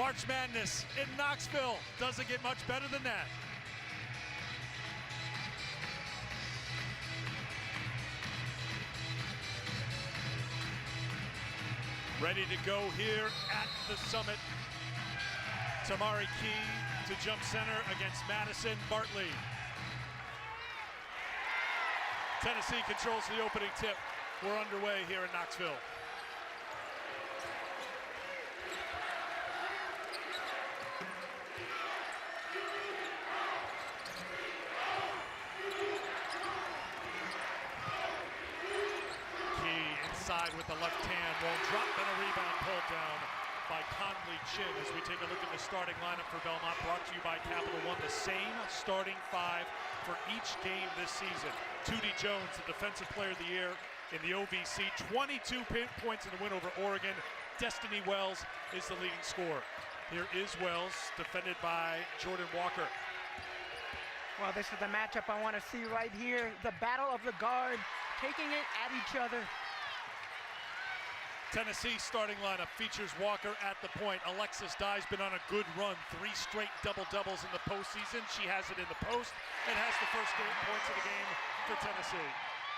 March Madness in Knoxville. Doesn't get much better than that. Ready to go here at the Summit. Tamari Key to jump center against Madison Bartley. Tennessee controls the opening tip. We're underway here in Knoxville. Inside with the left hand, won't drop, and a rebound pulled down by Conley Chin. As we take a look at the starting lineup for Belmont, brought to you by Capital One, the same starting five for each game this season. Tootie Jones, the Defensive Player of the Year in the OVC, 22 points in the win over Oregon. Destiny Wells is the leading scorer. Here is Wells, defended by Jordan Walker. Well, this is the matchup I want to see right here. The battle of the guard, taking it at each other. Tennessee starting lineup features Walker at the point. Alexis Dye's been on a good run. 3 straight double-doubles in the postseason. She has it in the post and has the first points of the game for Tennessee.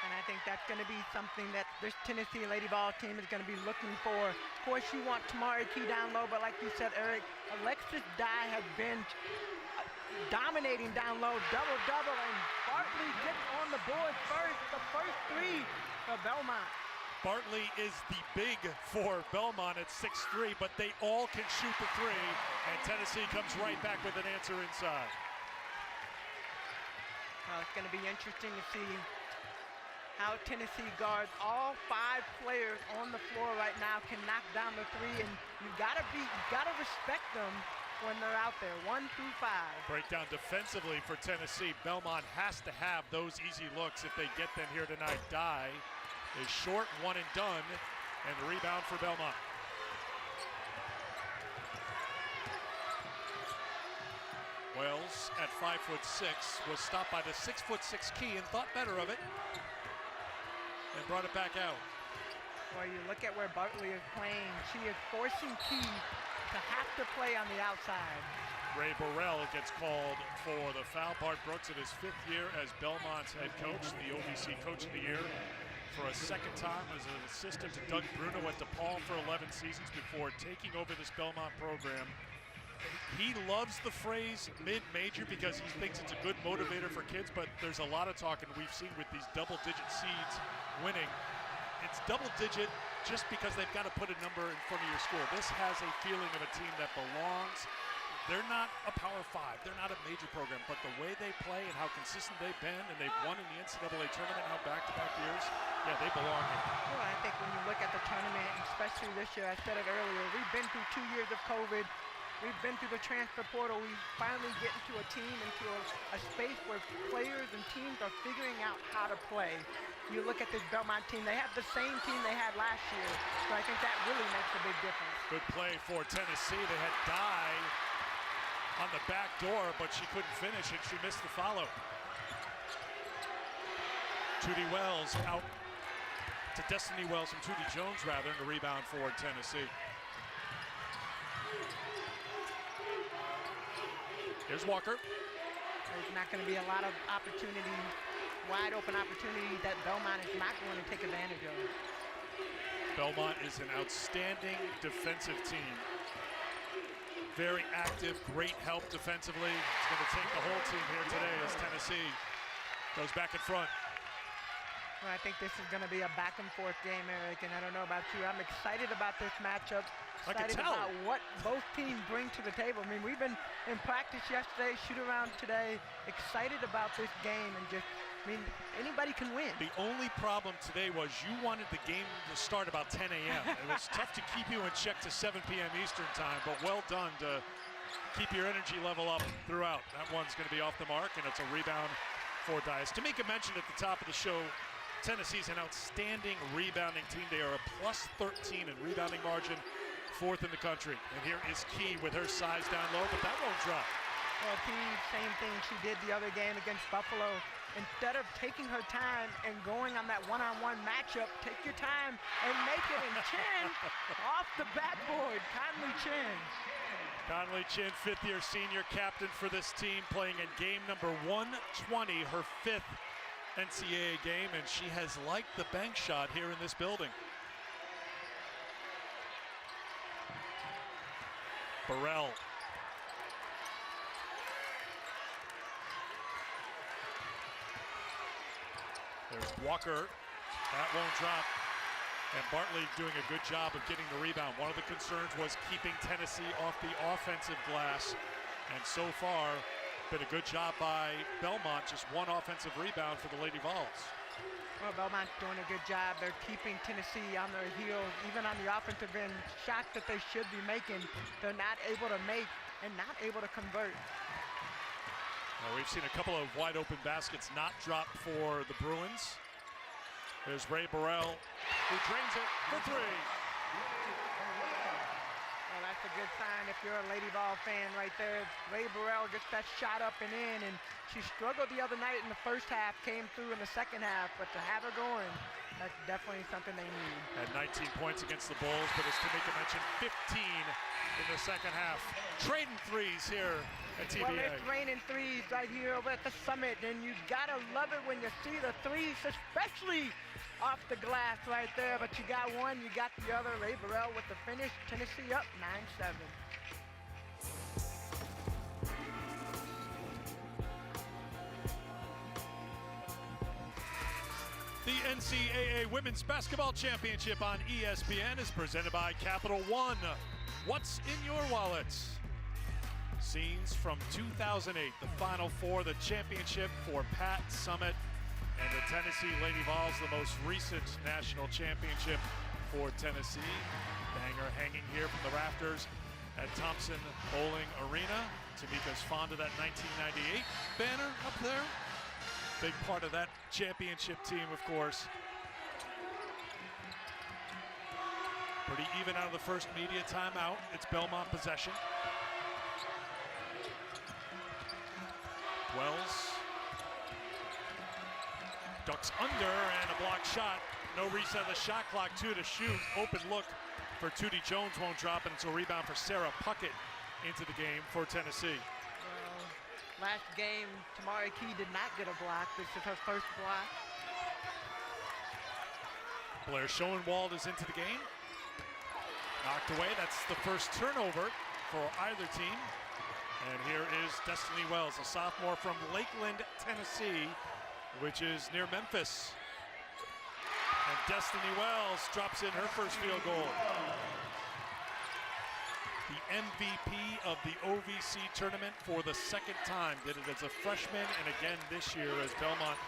And I think that's going to be something that this Tennessee Lady Vols team is going to be looking for. Of course, you want Tamari Key down low, but like you said, Eric, Alexis Dye has been dominating down low, double-double, and Bartley gets on the board first, the first 3 for Belmont. Bartley is the big for Belmont at 6'3", but they all can shoot the 3, and Tennessee comes right back with an answer inside. Well, it's going to be interesting to see how Tennessee guards. All 5 players on the floor right now can knock down the 3, and you gotta respect them when they're out there, 1 through 5. Breakdown defensively for Tennessee. Belmont has to have those easy looks if they get them here tonight. Dye is short, 1 and done, and the rebound for Belmont. Wells at 5'6" was stopped by the 6'6" Key and thought better of it and brought it back out. Well, you look at where Bartley is playing. She is forcing Key to have to play on the outside. Ray Burrell gets called for the foul. Bart Brooks in his 5th year as Belmont's head coach, the OVC Coach of the Year for a 2nd time as an assistant to Doug Bruno at DePaul for 11 seasons before taking over this Belmont program. He loves the phrase mid-major because he thinks it's a good motivator for kids, but there's a lot of talk, and we've seen with these double-digit seeds winning, it's double-digit just because they've got to put a number in front of your score. This has a feeling of a team that belongs. They're not a Power 5, they're not a major program, but the way they play and how consistent they've been, and they've won in the NCAA tournament now back-to-back years, yeah, they belong here. Well, I think when you look at the tournament, especially this year, I said it earlier, we've been through 2 years of COVID. We've been through the transfer portal. We finally get into a team, into a space where players and teams are figuring out how to play. You look at this Belmont team, they have the same team they had last year. So I think that really makes a big difference. Good play for Tennessee. They had Dye on the back door, but she couldn't finish and she missed the follow. Tootie Wells out to Destiny Wells from Tootie Jones rather, and the rebound for Tennessee. Here's Walker. There's not going to be a lot of opportunity, wide open opportunity that Belmont is not going to take advantage of. Belmont is an outstanding defensive team. Very active, great help defensively. It's going to take the whole team here today as Tennessee goes back in front. Well, I think this is going to be a back and forth game, Eric, and I don't know about you. I'm excited about this matchup. Excited about what both teams bring to the table. I mean, we've been in practice yesterday, shoot around today, excited about this game, and just, I mean, anybody can win. The only problem today was you wanted the game to start about 10 a.m. It was tough to keep you in check to 7 p.m. Eastern time, but well done to keep your energy level up throughout. That one's going to be off the mark, and it's a rebound for Dias. Tamika mentioned at the top of the show, Tennessee's an outstanding rebounding team. They are a plus 13 in rebounding margin, 4th in the country. And here is Key with her size down low, but that won't drop. Well, Key, same thing she did the other game against Buffalo. Instead of taking her time and going on that one-on-one matchup, take your time and make it. And Chen off the backboard, Conley Chen. Conley Chin, fifth-year senior captain for this team, playing in game number 120, her 5th NCAA game, and she has liked the bank shot here in this building. Burrell. There's Walker. That won't drop. And Bartley doing a good job of getting the rebound. One of the concerns was keeping Tennessee off the offensive glass. And so far, been a good job by Belmont. Just one offensive rebound for the Lady Vols. Well, Belmont's doing a good job. They're keeping Tennessee on their heels, even on the offensive end. Shots that they should be making, they're not able to make and not able to convert. Well, we've seen a couple of wide open baskets not drop for the Bruins. There's Ray Burrell, who drains it for 3. Well, that's a good sign if you're a Lady Vol fan right there. Ray Burrell gets that shot up and in, and she struggled the other night in the first half, came through in the second half, but to have her going, that's definitely something they need. Had 19 points against the Bulls, but as Tamika mentioned, 15 in the second half. Trading threes here at TBA. Well, it's raining threes right here over at the Summit, and you gotta love it when you see the threes, especially off the glass right there. But you got one, you got the other. Ray Burrell with the finish. Tennessee up 9-7. The NCAA Women's Basketball Championship on ESPN is presented by Capital One. What's in your wallets? Scenes from 2008, the Final Four, the championship for Pat Summit and the Tennessee Lady Vols, the most recent national championship for Tennessee. Banger hanging here from the rafters at Thompson Bowling Arena. Tamika's fond of that 1998 banner up there. Big part of that championship team, of course. Pretty even out of the first media timeout. It's Belmont possession. Wells ducks under, and a block shot. No reset of the shot clock, 2 to shoot. Open look for Tootie Jones won't drop, and it's a rebound for Sarah Puckett into the game for Tennessee. Well, last game, Tamari Key did not get a block. This is her first block. Blair Schoenwald is into the game. Knocked away. That's the first turnover for either team. And here is Destiny Wells, a sophomore from Lakeland, Tennessee, which is near Memphis. And Destiny Wells drops in her first field goal. The MVP of the OVC tournament for the second time. Did it as a freshman and again this year as Belmont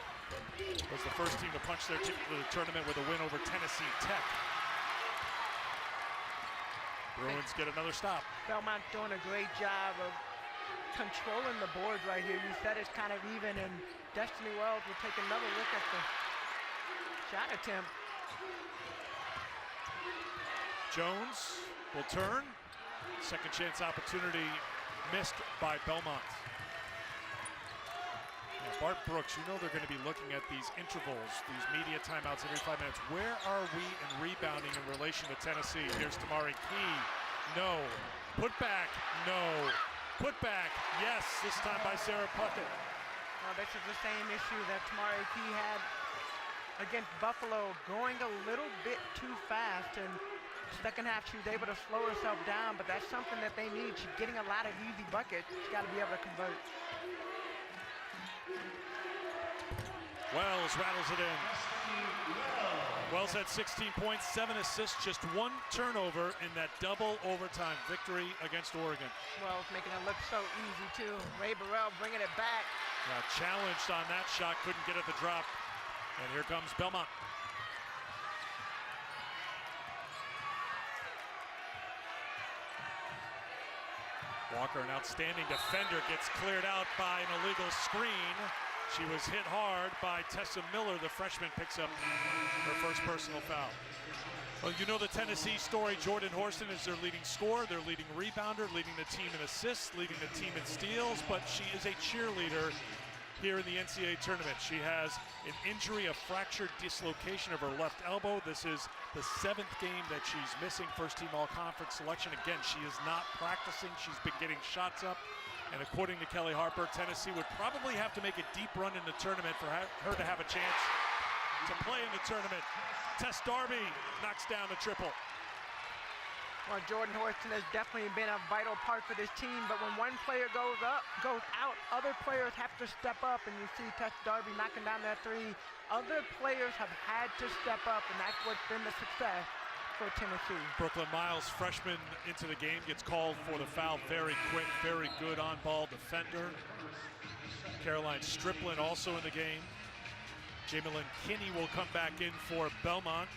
was the first team to punch their ticket to the tournament with a win over Tennessee Tech. Bruins get another stop. Belmont's doing a great job of controlling the board right here. You said it's kind of even, and Destiny Wells will take another look at the shot attempt. Jones will turn. Second chance opportunity missed by Belmont. Now Bart Brooks, you know they're going to be looking at these intervals, these media timeouts every 5 minutes. Where are we in rebounding in relation to Tennessee? Here's Tamari Key. No. Put back. No. Put back. Yes, this time by Sarah Puckett. Well, this is the same issue that Tamari Key had against Buffalo, going a little bit too fast, and second half she was able to slow herself down, but that's something that they need. She's getting a lot of easy buckets. She's got to be able to convert. Wells rattles it in. Wells had 16 points, 7 assists, just 1 turnover in that double overtime victory against Oregon. Wells making it look so easy too. Ray Burrell bringing it back. Now challenged on that shot, couldn't get at the drop. And here comes Belmont. Walker, an outstanding defender, gets cleared out by an illegal screen. She was hit hard by Tessa Miller. The freshman picks up her first personal foul. Well, you know the Tennessee story. Jordan Horston is their leading scorer, their leading rebounder, leading the team in assists, leading the team in steals, but she is a cheerleader here in the NCAA tournament. She has an injury, a fractured dislocation of her left elbow. This is the 7th game that she's missing first-team all-conference selection. Again, she is not practicing. She's been getting shots up. And according to Kelly Harper, Tennessee would probably have to make a deep run in the tournament for her to have a chance to play in the tournament. Tess Darby knocks down the triple. Well, Jordan Horston has definitely been a vital part for this team, but when one player goes out, other players have to step up, and you see Tess Darby knocking down that 3. Other players have had to step up, and that's what's been the success for Tennessee. Brooklyn Miles, freshman into the game, gets called for the foul very quick, very good on-ball defender. Caroline Striplin also in the game. Jamelyn Kinney will come back in for Belmont.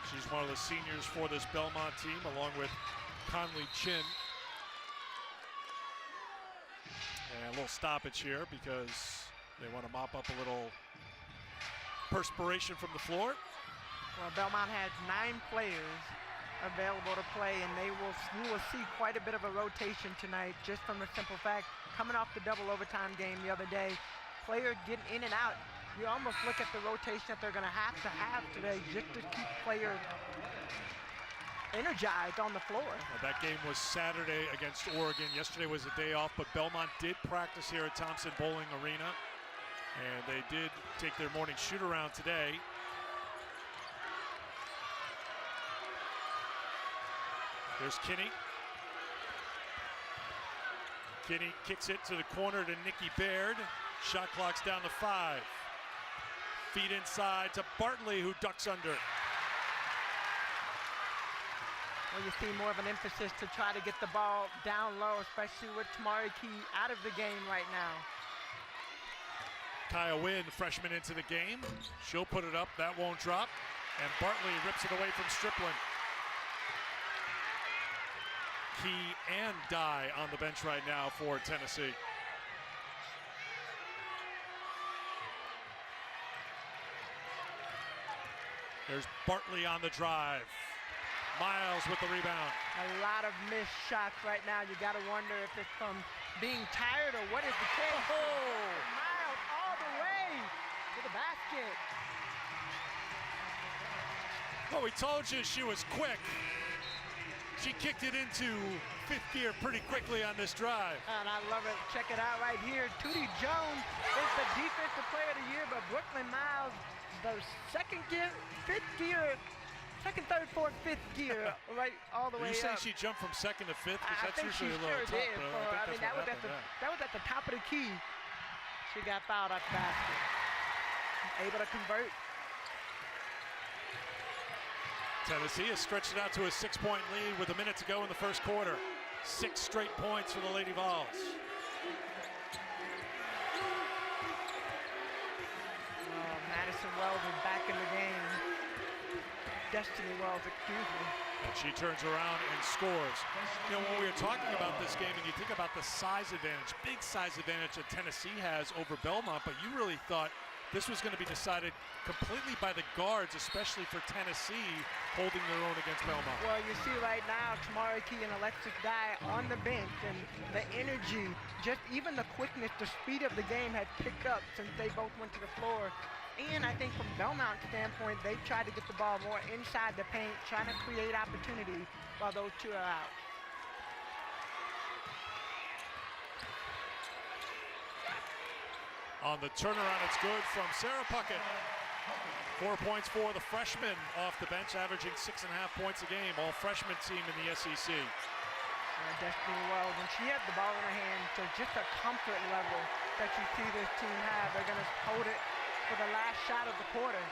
She's one of the seniors for this Belmont team, along with Conley Chin. And a little stoppage here because they want to mop up a little perspiration from the floor. Well, Belmont has 9 players available to play, and we will see quite a bit of a rotation tonight, just from the simple fact, coming off the double overtime game the other day, players getting in and out. You almost look at the rotation that they're going to have today just to keep players energized on the floor. Well, that game was Saturday against Oregon. Yesterday was a day off, but Belmont did practice here at Thompson Bowling Arena, and they did take their morning shoot-around today. There's Kinney. Kinney kicks it to the corner to Nikki Baird. Shot clock's down to 5. Feed inside to Bartley, who ducks under. Well, you see more of an emphasis to try to get the ball down low, especially with Tamari Key out of the game right now. Kaya Wynn, the freshman, into the game. She'll put it up, that won't drop. And Bartley rips it away from Striplin. Key and Dye on the bench right now for Tennessee. There's Bartley on the drive. Miles with the rebound. A lot of missed shots right now. You got to wonder if it's from being tired or what is the case. Oh! Miles all the way to the basket. Well, we told you she was quick. She kicked it into 5th gear pretty quickly on this drive. And I love it. Check it out right here. Tootie Jones is the defensive player of the year, but Brooklyn Miles, the 2nd gear, 5th gear, 2nd, 3rd, 4th, 5th gear, right all the way up. You saying she jumped from 2nd to 5th? Because that's usually a little sure tough. Did. I mean, that was at the top of the key. She got fouled at the basket. Able to convert. Tennessee has stretched it out to a 6-point lead with a minute to go in the first quarter. 6 straight points for the Lady Vols. Madison Wells is back in the game. Destiny Wells, excuse me. And she turns around and scores. You know, when we were talking about this game, and you think about the size advantage, big size advantage that Tennessee has over Belmont, but you really thought this was going to be decided completely by the guards, especially for Tennessee, holding their own against Belmont. Well, you see right now, Tamari Key and Alexis Dye on the bench, and the energy, just even the quickness, the speed of the game had picked up since they both went to the floor. And I think from Belmont's standpoint, they tried to get the ball more inside the paint, trying to create opportunity while those two are out. On the turnaround, it's good from Sarah Puckett. 4 points for the freshman off the bench, averaging 6.5 points a game. All freshman team in the SEC. Destiny Wells, when she had the ball in her hand, so just a comfort level that you see this team have. They're going to hold it for the last shot of the quarter.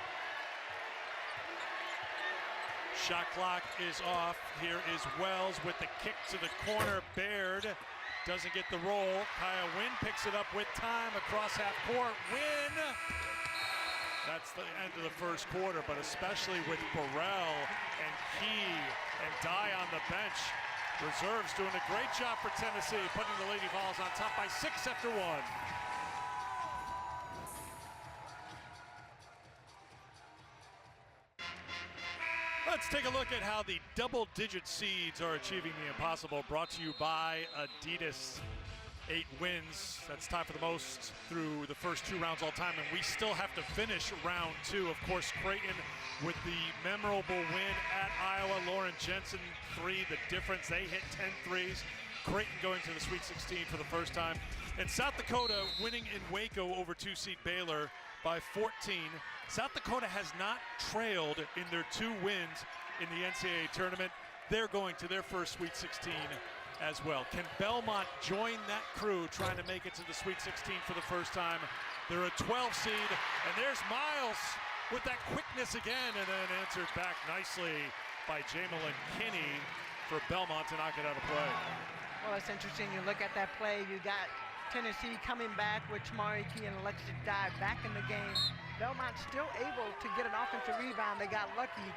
Shot clock is off. Here is Wells with the kick to the corner. Baird doesn't get the roll. Kaya Wynn picks it up with time across half court. Wynn! That's the end of the first quarter, but especially with Burrell and Key and Dye on the bench. Reserves doing a great job for Tennessee, putting the Lady Vols on top by 6 after 1. Let's take a look at how the double-digit seeds are achieving the impossible, brought to you by Adidas. 8 wins. That's tied for the most through the first 2 rounds all time, and we still have to finish round 2. Of course, Creighton with the memorable win at Iowa. Lauren Jensen 3, the difference. They hit 10 threes. Creighton going to the Sweet 16 for the first time. And South Dakota winning in Waco over 2-seed Baylor by 14. South Dakota has not trailed in their 2 wins in the NCAA tournament. They're going to their first Sweet 16 as well. Can Belmont join that crew trying to make it to the Sweet 16 for the first time? They're a 12 seed, and there's Miles with that quickness again, and then answered back nicely by Jamelyn Kinney for Belmont to knock it out of play. Well, it's interesting. You look at that play, you got Tennessee coming back with Tamari Key and Alexis Dye back in the game. Belmont still able to get an offensive rebound. They got lucky.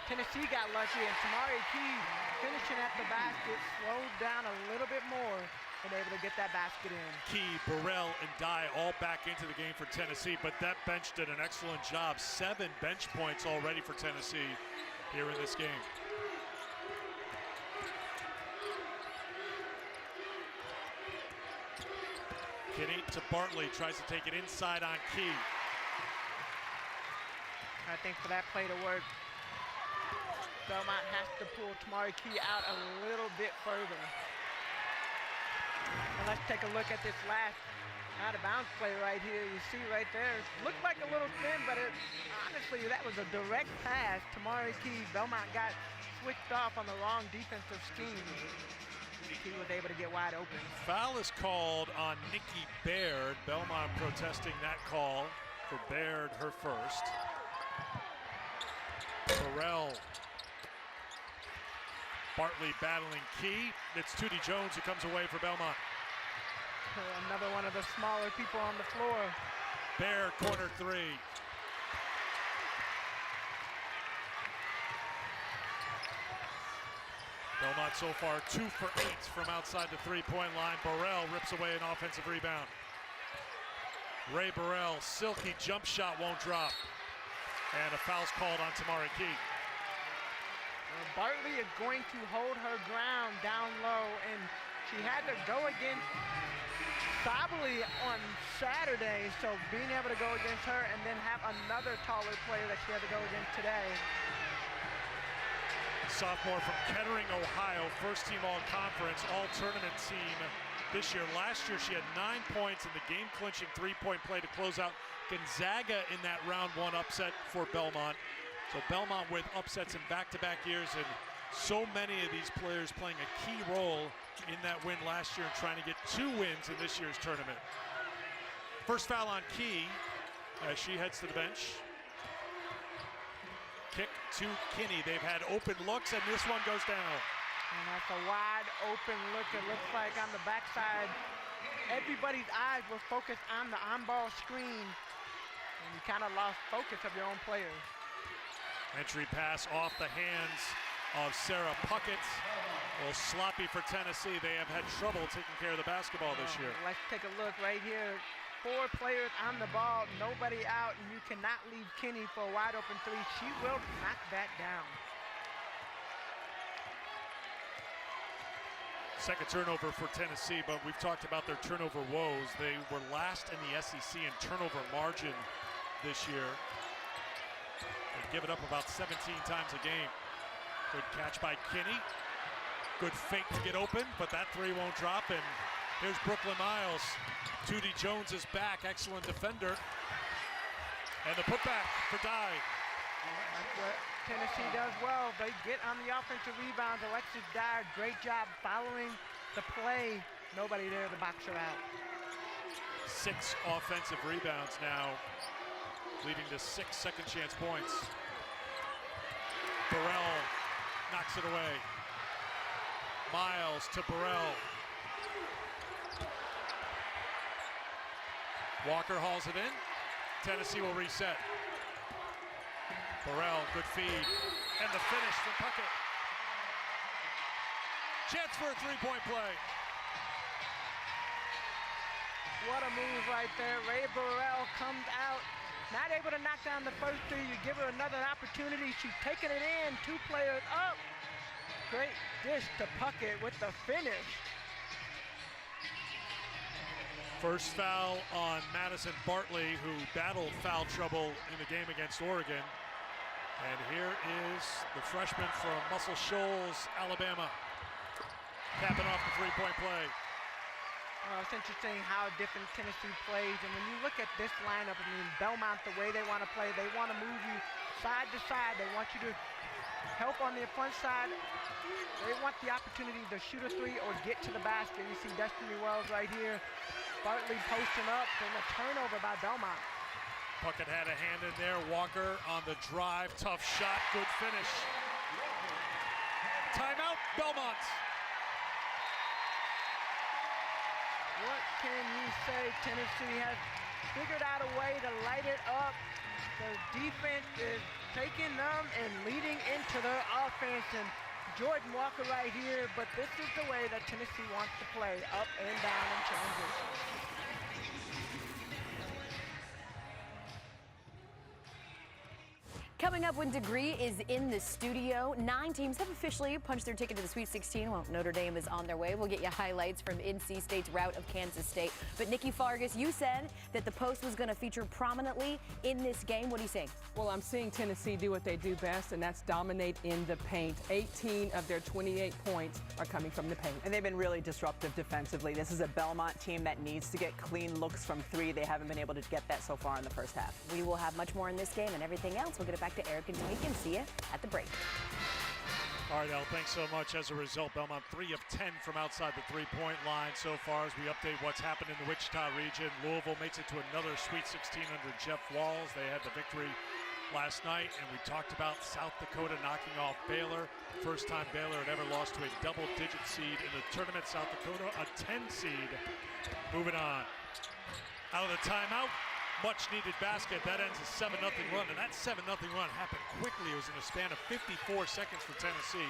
Tennessee got lucky, and Tamari Key finishing at the basket, slowed down a little bit more and able to get that basket in. Key, Burrell, and Dye all back into the game for Tennessee, but that bench did an excellent job. 7 bench points already for Tennessee here in this game. Kinney to Bartley, tries to take it inside on Key. I think for that play to work, Belmont has to pull Tamari Key out a little bit further. And let's take a look at this last out-of-bounds play right here. You see right there, looked like a little thin, but honestly, that was a direct pass. Tamari Key, Belmont got switched off on the wrong defensive scheme. Key was able to get wide open. Foul is called on Nikki Baird. Belmont protesting that call for Baird, her first. Burrell. Bartley battling Key. It's Tootie Jones who comes away for Belmont. Another one of the smaller people on the floor. Baird, corner 3. Belmont so far 2 for 8 from outside the 3-point line. Burrell rips away an offensive rebound. Ray Burrell, silky jump shot won't drop. And a foul's called on Tamari Key. Bartley is going to hold her ground down low, and she had to go against Sabally on Saturday, so being able to go against her and then have another taller player that she had to go against today. Sophomore from Kettering, Ohio, first-team all-conference, all-tournament team this year. Last year, she had 9 points in the game-clinching 3-point play to close out Gonzaga in that round 1 upset for Belmont. So Belmont with upsets in back-to-back years, and so many of these players playing a key role in that win last year and trying to get 2 wins in this year's tournament. First foul on Key as she heads to the bench. Kick to Kinney. They've had open looks, and this one goes down. And that's a wide open look. It looks like on the backside, everybody's eyes were focused on the on-ball screen, and you kind of lost focus of your own player. Entry pass off the hands of Sarah Puckett. A little sloppy for Tennessee. They have had trouble taking care of the basketball this year. Let's take a look right here. 4 players on the ball, nobody out, and you cannot leave Kinney for a wide open 3. She will knock that down. Second turnover for Tennessee, but we've talked about their turnover woes. They were last in the SEC in turnover margin this year. They give it up about 17 times a game. Good catch by Kinney. Good fake to get open, but that 3 won't drop, and here's Brooklyn Miles. Tootie Jones is back, excellent defender. And the putback for Dye. That's what Tennessee does well. They get on the offensive rebounds. Alexis Dye, great job following the play. Nobody there to box her out. 6 offensive rebounds now, leading to 6 second chance points. Burrell knocks it away. Miles to Burrell. Walker hauls it in. Tennessee will reset. Burrell, good feed. And the finish from Puckett. Chance for a 3-point play. What a move right there. Ray Burrell comes out, not able to knock down the first 3. You give her another opportunity. She's taking it in. 2 players up. Great dish to Puckett with the finish. First foul on Madison Bartley, who battled foul trouble in the game against Oregon. And here is the freshman from Muscle Shoals, Alabama, capping off the three-point play. It's interesting how different Tennessee plays. And when you look at this lineup, I mean, Belmont, the way they want to play, they want to move you side to side. They want you to help on their front side. They want the opportunity to shoot a three or get to the basket. You see Destiny Wells right here. Bartley posting up, and a turnover by Belmont. Puckett had a hand in there. Walker on the drive. Tough shot. Good finish. Timeout, Belmont. What can you say? Tennessee has figured out a way to light it up. The defense is taking them and leading into their offense. And Jordan Walker right here, but this is the way that Tennessee wants to play, up and down in transition. Coming up when Degree is in the studio, 9 teams have officially punched their ticket to the Sweet 16. Well, Notre Dame is on their way. We'll get you highlights from NC State's rout of Kansas State. But Nikki Fargas, you said that the Post was going to feature prominently in this game. What are you saying? Well, I'm seeing Tennessee do what they do best, and that's dominate in the paint. 18 of their 28 points are coming from the paint. And they've been really disruptive defensively. This is a Belmont team that needs to get clean looks from three. They haven't been able to get that so far in the first half. We will have much more in this game and everything else. We'll get it back to Eric and Tamika and see you at the break. All right, El, thanks so much. As a result, Belmont 3 of 10 from outside the three-point line so far as we update what's happened in the Wichita region. Louisville makes it to another Sweet 16 under Jeff Walls. They had the victory last night, and we talked about South Dakota knocking off Baylor. First time Baylor had ever lost to a double-digit seed in the tournament. South Dakota, a 10 seed. Moving on. Out of the timeout. Much needed basket. That ends a 7-0 run, and that 7-0 run happened quickly. It was in a span of 54 seconds for Tennessee.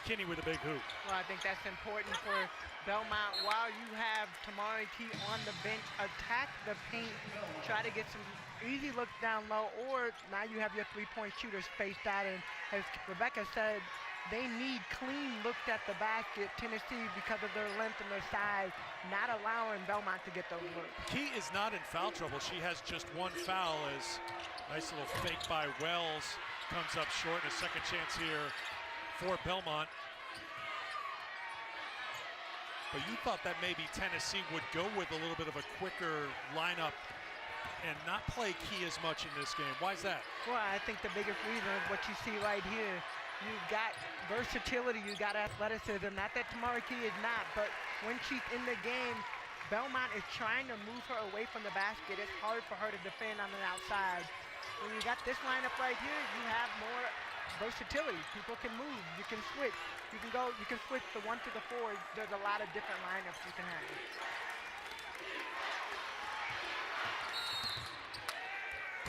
Kinney with a big hoop. Well, I think that's important for Belmont. While you have Tamari Key on the bench, attack the paint, try to get some easy looks down low, or now you have your three-point shooters spaced out. And as Rebecca said, they need clean looks at the basket. Tennessee, because of their length and their size, not allowing Belmont to get those looks. Key is not in foul trouble. She has just one foul as nice little fake by Wells comes up short. And a second chance here for Belmont. But you thought that maybe Tennessee would go with a little bit of a quicker lineup and not play Key as much in this game. Why is that? Well, I think the biggest reason is what you see right here. You've got versatility, you got athleticism. Not that Tamari Key is not, but when she's in the game, Belmont is trying to move her away from the basket. It's hard for her to defend on the outside. When you got this lineup right here, you have more versatility. People can move, you can switch. You can switch the 1 to the 4. There's a lot of different lineups you can have.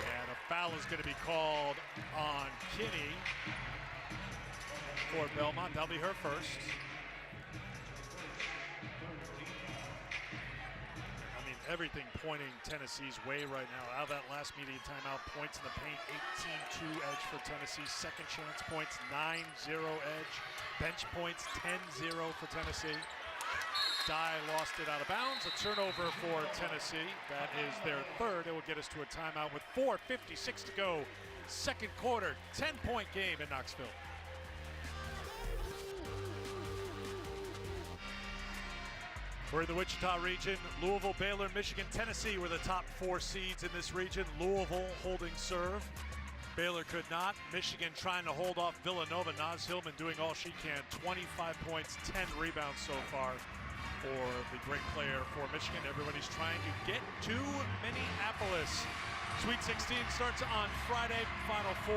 And a foul is going to be called on Kinney for Belmont. That'll be her first. I mean, everything pointing Tennessee's way right now. Out of that last media timeout, points in the paint, 18-2 edge for Tennessee. Second chance points, 9-0 edge. Bench points, 10-0 for Tennessee. Dye lost it out of bounds. A turnover for Tennessee. That is their third. It will get us to a timeout with 4:56 to go. Second quarter, 10-point game in Knoxville. We're in the Wichita region. Louisville, Baylor, Michigan, Tennessee were the top 4 seeds in this region. Louisville holding serve. Baylor could not. Michigan trying to hold off Villanova. Naz Hillman doing all she can. 25 points, 10 rebounds so far for the great player for Michigan. Everybody's trying to get to Minneapolis. Sweet 16 starts on Friday. Final 4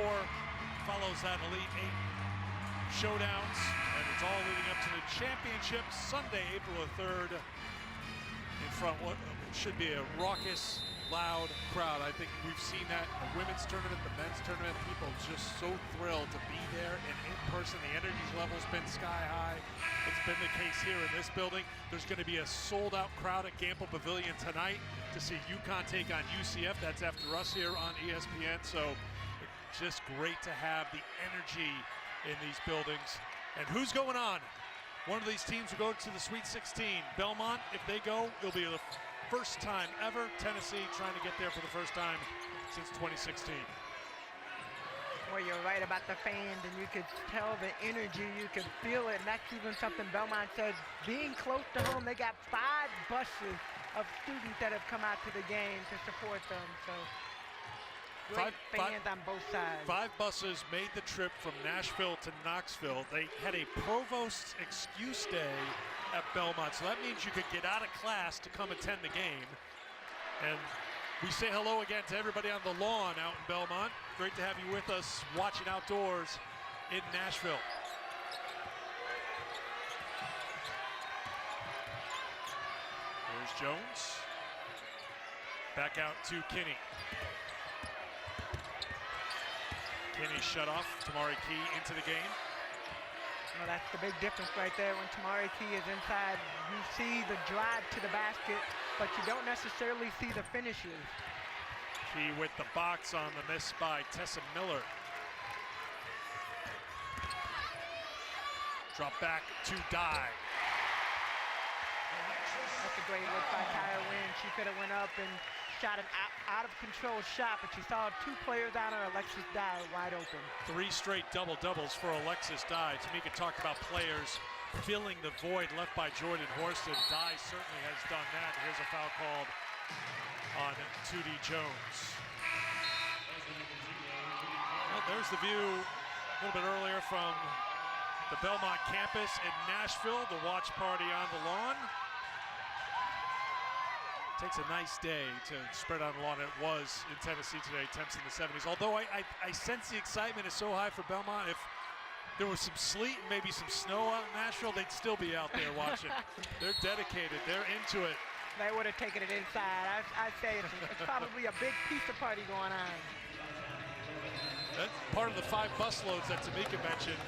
follows that Elite 8 showdowns. And it's all leading up to the championship Sunday, April 3rd. In front what should be a raucous, loud crowd. I think we've seen that in the women's tournament, the men's tournament. People just so thrilled to be there and in person. The energy level's been sky high. It's been the case here in this building. There's going to be a sold-out crowd at Gamble Pavilion tonight to see UConn take on UCF. That's after us here on ESPN. So it's just great to have the energy in these buildings. And who's going on? One of these teams will go to the Sweet 16. Belmont, if they go, it'll be the first time ever. Tennessee trying to get there for the first time since 2016. Well, you're right about the fans, and you could tell the energy, you could feel it, and that's even something Belmont said. Being close to home, they got 5 buses of students that have come out to the game to support them. So great fans on both sides. 5 buses made the trip from Nashville to Knoxville. They had a Provost's excuse day at Belmont, so that means you could get out of class to come attend the game. And we say hello again to everybody on the lawn out in Belmont. Great to have you with us watching outdoors in Nashville. There's Jones. Back out to Kinney. Kinney shut off. Tamari Key into the game. Well, that's the big difference right there. When Tamari Key is inside, you see the drive to the basket, but you don't necessarily see the finishes. Key with the box on the miss by Tessa Miller. Drop back to Dye. That's a great look by Kaya Wynn. She could have went up and shot an out of control shot, but you saw 2 players on her. Alexis Dye wide open. 3 straight double-doubles for Alexis Dye. Tamika talked about players filling the void left by Jordan Horston. Dye certainly has done that. Here's a foul called on Tootie Jones. Well, there's the view a little bit earlier from the Belmont campus in Nashville, the watch party on the lawn. Takes a nice day to spread on the lawn. It was in Tennessee today, temps in the 70s. Although I sense the excitement is so high for Belmont. If there was some sleet and maybe some snow out in Nashville, they'd still be out there watching. They're dedicated. They're into it. They would have taken it inside. I'd say it's probably a big pizza party going on. That's part of the 5 busloads that Tamika mentioned.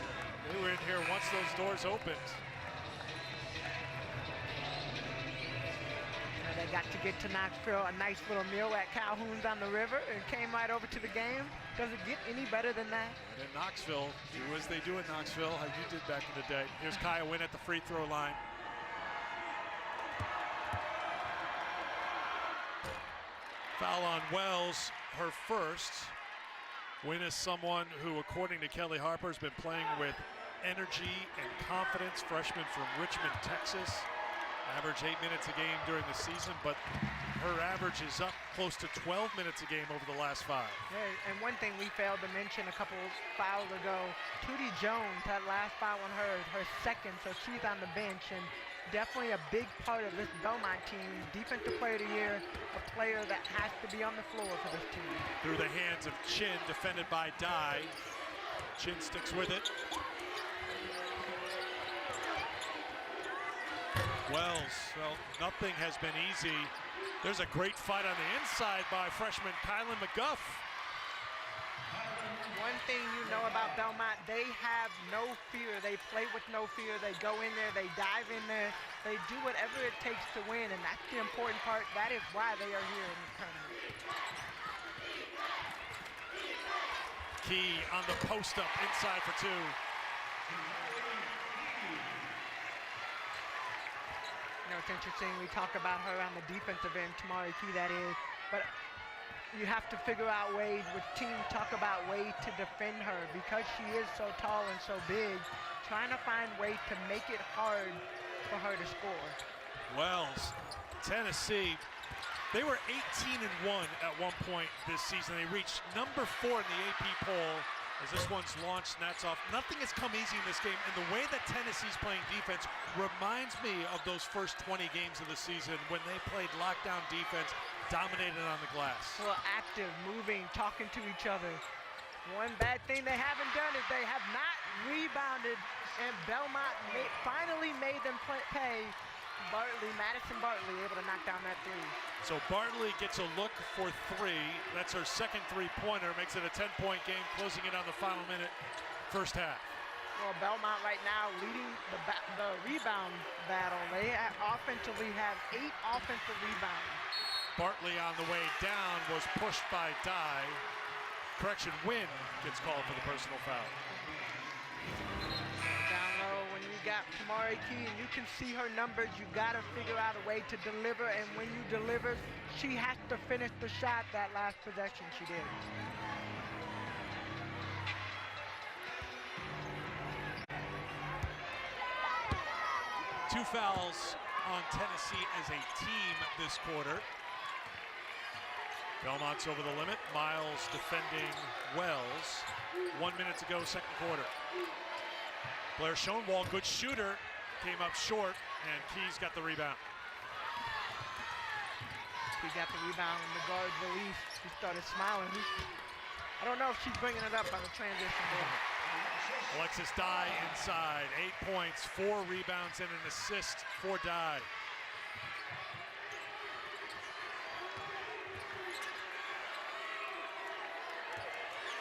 They were in here once those doors opened. They got to get to Knoxville, a nice little meal at Calhoun's on the river, and came right over to the game. Does it get any better than that? And in Knoxville, do as they do in Knoxville, how you did back in the day. Here's Kaya Wynn at the free throw line. Foul on Wells, her first. Wynn is someone who, according to Kelly Harper, has been playing with energy and confidence. Freshman from Richmond, Texas. Average 8 minutes a game during the season, but her average is up close to 12 minutes a game over the last 5. Yeah, and one thing we failed to mention a couple fouls ago, Tootie Jones, that last foul on her second, so she's on the bench, and definitely a big part of this Belmont team. Defensive Player of the Year, a player that has to be on the floor for this team. Through the hands of Chin, defended by Dye. Chin sticks with it. Wells, well, nothing has been easy. There's a great fight on the inside by freshman Kylan McGuff. One thing you know about Belmont, they have no fear. They play with no fear. They go in there, they dive in there, they do whatever it takes to win, and that's the important part. That is why they are here in this tournament. Key on the post up inside for 2. You know, it's interesting, we talk about her on the defensive end, Tamari Key that is, but you have to figure out ways, with teams talk about ways to defend her because she is so tall and so big, trying to find ways to make it hard for her to score. Wells, Tennessee, they were 18-1 at one point this season. They reached number 4 in the AP poll as this one's launched, and that's off. Nothing has come easy in this game, and the way that Tennessee's playing defense reminds me of those first 20 games of the season when they played lockdown defense, dominated on the glass. Well, active, moving, talking to each other. One bad thing they haven't done is they have not rebounded, and Belmont finally made them pay. Madison Bartley able to knock down that 3. So Bartley gets a look for 3. That's her second 3-pointer, makes it a 10-point game, closing it on the final minute, first half. Well, Belmont right now leading the rebound battle. They offensively have 8 offensive rebounds. Bartley on the way down was pushed by Dye. Correction, Wynn gets called for the personal foul. Down low, when you got Tamari Key, and you can see her numbers. You got to figure out a way to deliver, and when you deliver, she has to finish the shot. That last possession she did. Two fouls on Tennessee as a team this quarter. Belmont's over the limit. Miles defending Wells. 1 minute to go, second quarter. Blair Schoenwald, good shooter, came up short, and Key's got the rebound. He got the rebound, and the guard released. He started smiling. I don't know if she's bringing it up on the transition there. Alexis Dye inside, 8 points, 4 rebounds, and an assist for Dye.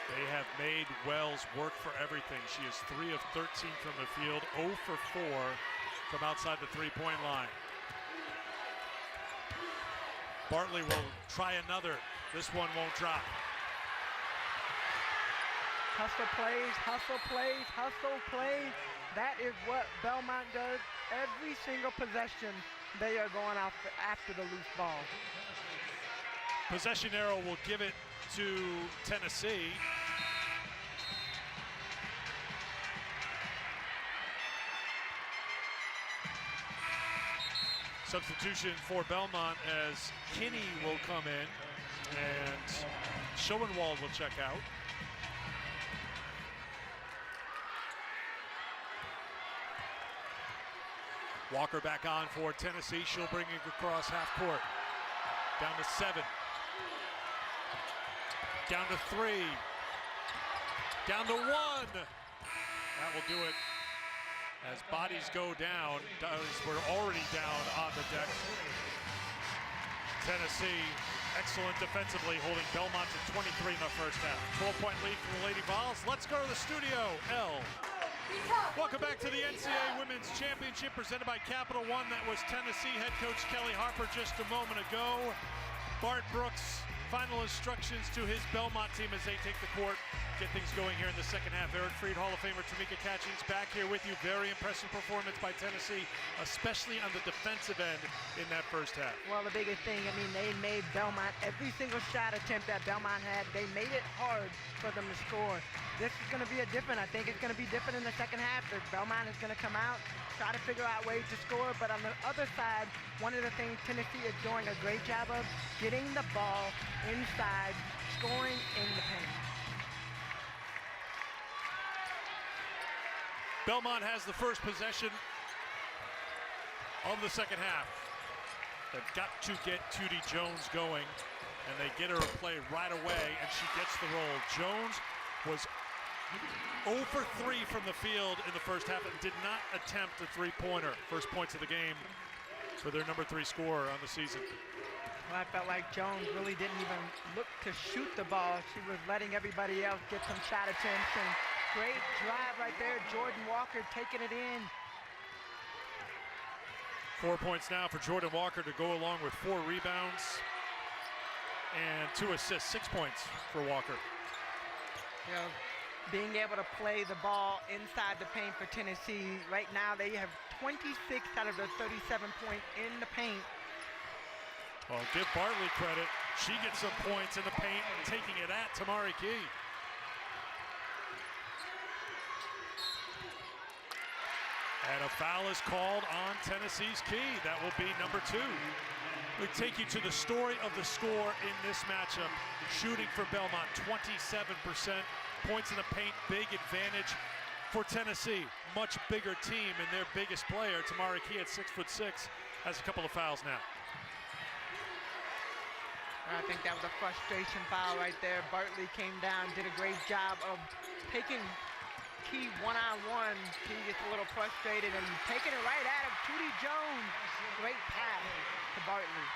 They have made Wells work for everything. She is 3 of 13 from the field, 0 for 4 from outside the three-point line. Bartley will try another. This one won't drop. Hustle plays, hustle plays, hustle plays. That is what Belmont does. Every single possession, they are going after the loose ball. Possession arrow will give it to Tennessee. Substitution for Belmont as Kinney will come in and Schoenwald will check out. Walker back on for Tennessee. She'll bring it across half court. Down to 7. Down to 3. Down to 1. That will do it. As bodies go down, we're already down on the deck. Tennessee, excellent defensively, holding Belmont to 23 in the first half. 12-point lead for the Lady Vols. Let's go to the studio, L. Welcome back to the NCAA Women's Championship presented by Capital One. That was Tennessee head coach Kelly Harper just a moment ago. Bart Brooks, final instructions to his Belmont team as they take the court. Get things going here in the second half. Eric Freed, Hall of Famer Tamika Catchings back here with you. Very impressive performance by Tennessee, especially on the defensive end in that first half. Well, the biggest thing, I mean, they made Belmont, every single shot attempt that Belmont had, they made it hard for them to score. This is going to be I think it's going to be different in the second half. Belmont is going to come out, try to figure out ways to score, but on the other side, one of the things Tennessee is doing a great job of, getting the ball inside, scoring in the paint. Belmont has the first possession of the second half. They've got to get Tootie Jones going, and they get her a play right away, and she gets the roll. Jones was 0 for 3 from the field in the first half and did not attempt a three-pointer. First points of the game for their number 3 scorer on the season. Well, I felt like Jones really didn't even look to shoot the ball. She was letting everybody else get some shot attempts, and great drive right there. Jordan Walker taking it in. 4 points now for Jordan Walker to go along with 4 rebounds and 2 assists. 6 points for Walker. You know, being able to play the ball inside the paint for Tennessee. Right now they have 26 out of their 37 points in the paint. Well, give Bartley credit. She gets some points in the paint, taking it at Tamari Key. And a foul is called on Tennessee's Key. That will be number 2. We take you to the story of the score in this matchup. Shooting for Belmont, 27%. Points in the paint, big advantage for Tennessee. Much bigger team, and their biggest player, Tamari Key at 6'6", has a couple of fouls now. I think that was a frustration foul right there. Bartley came down, did a great job of taking Key one-on-one. Key gets a little frustrated and taking it right at him. Tootie Jones, great pass to Bartley.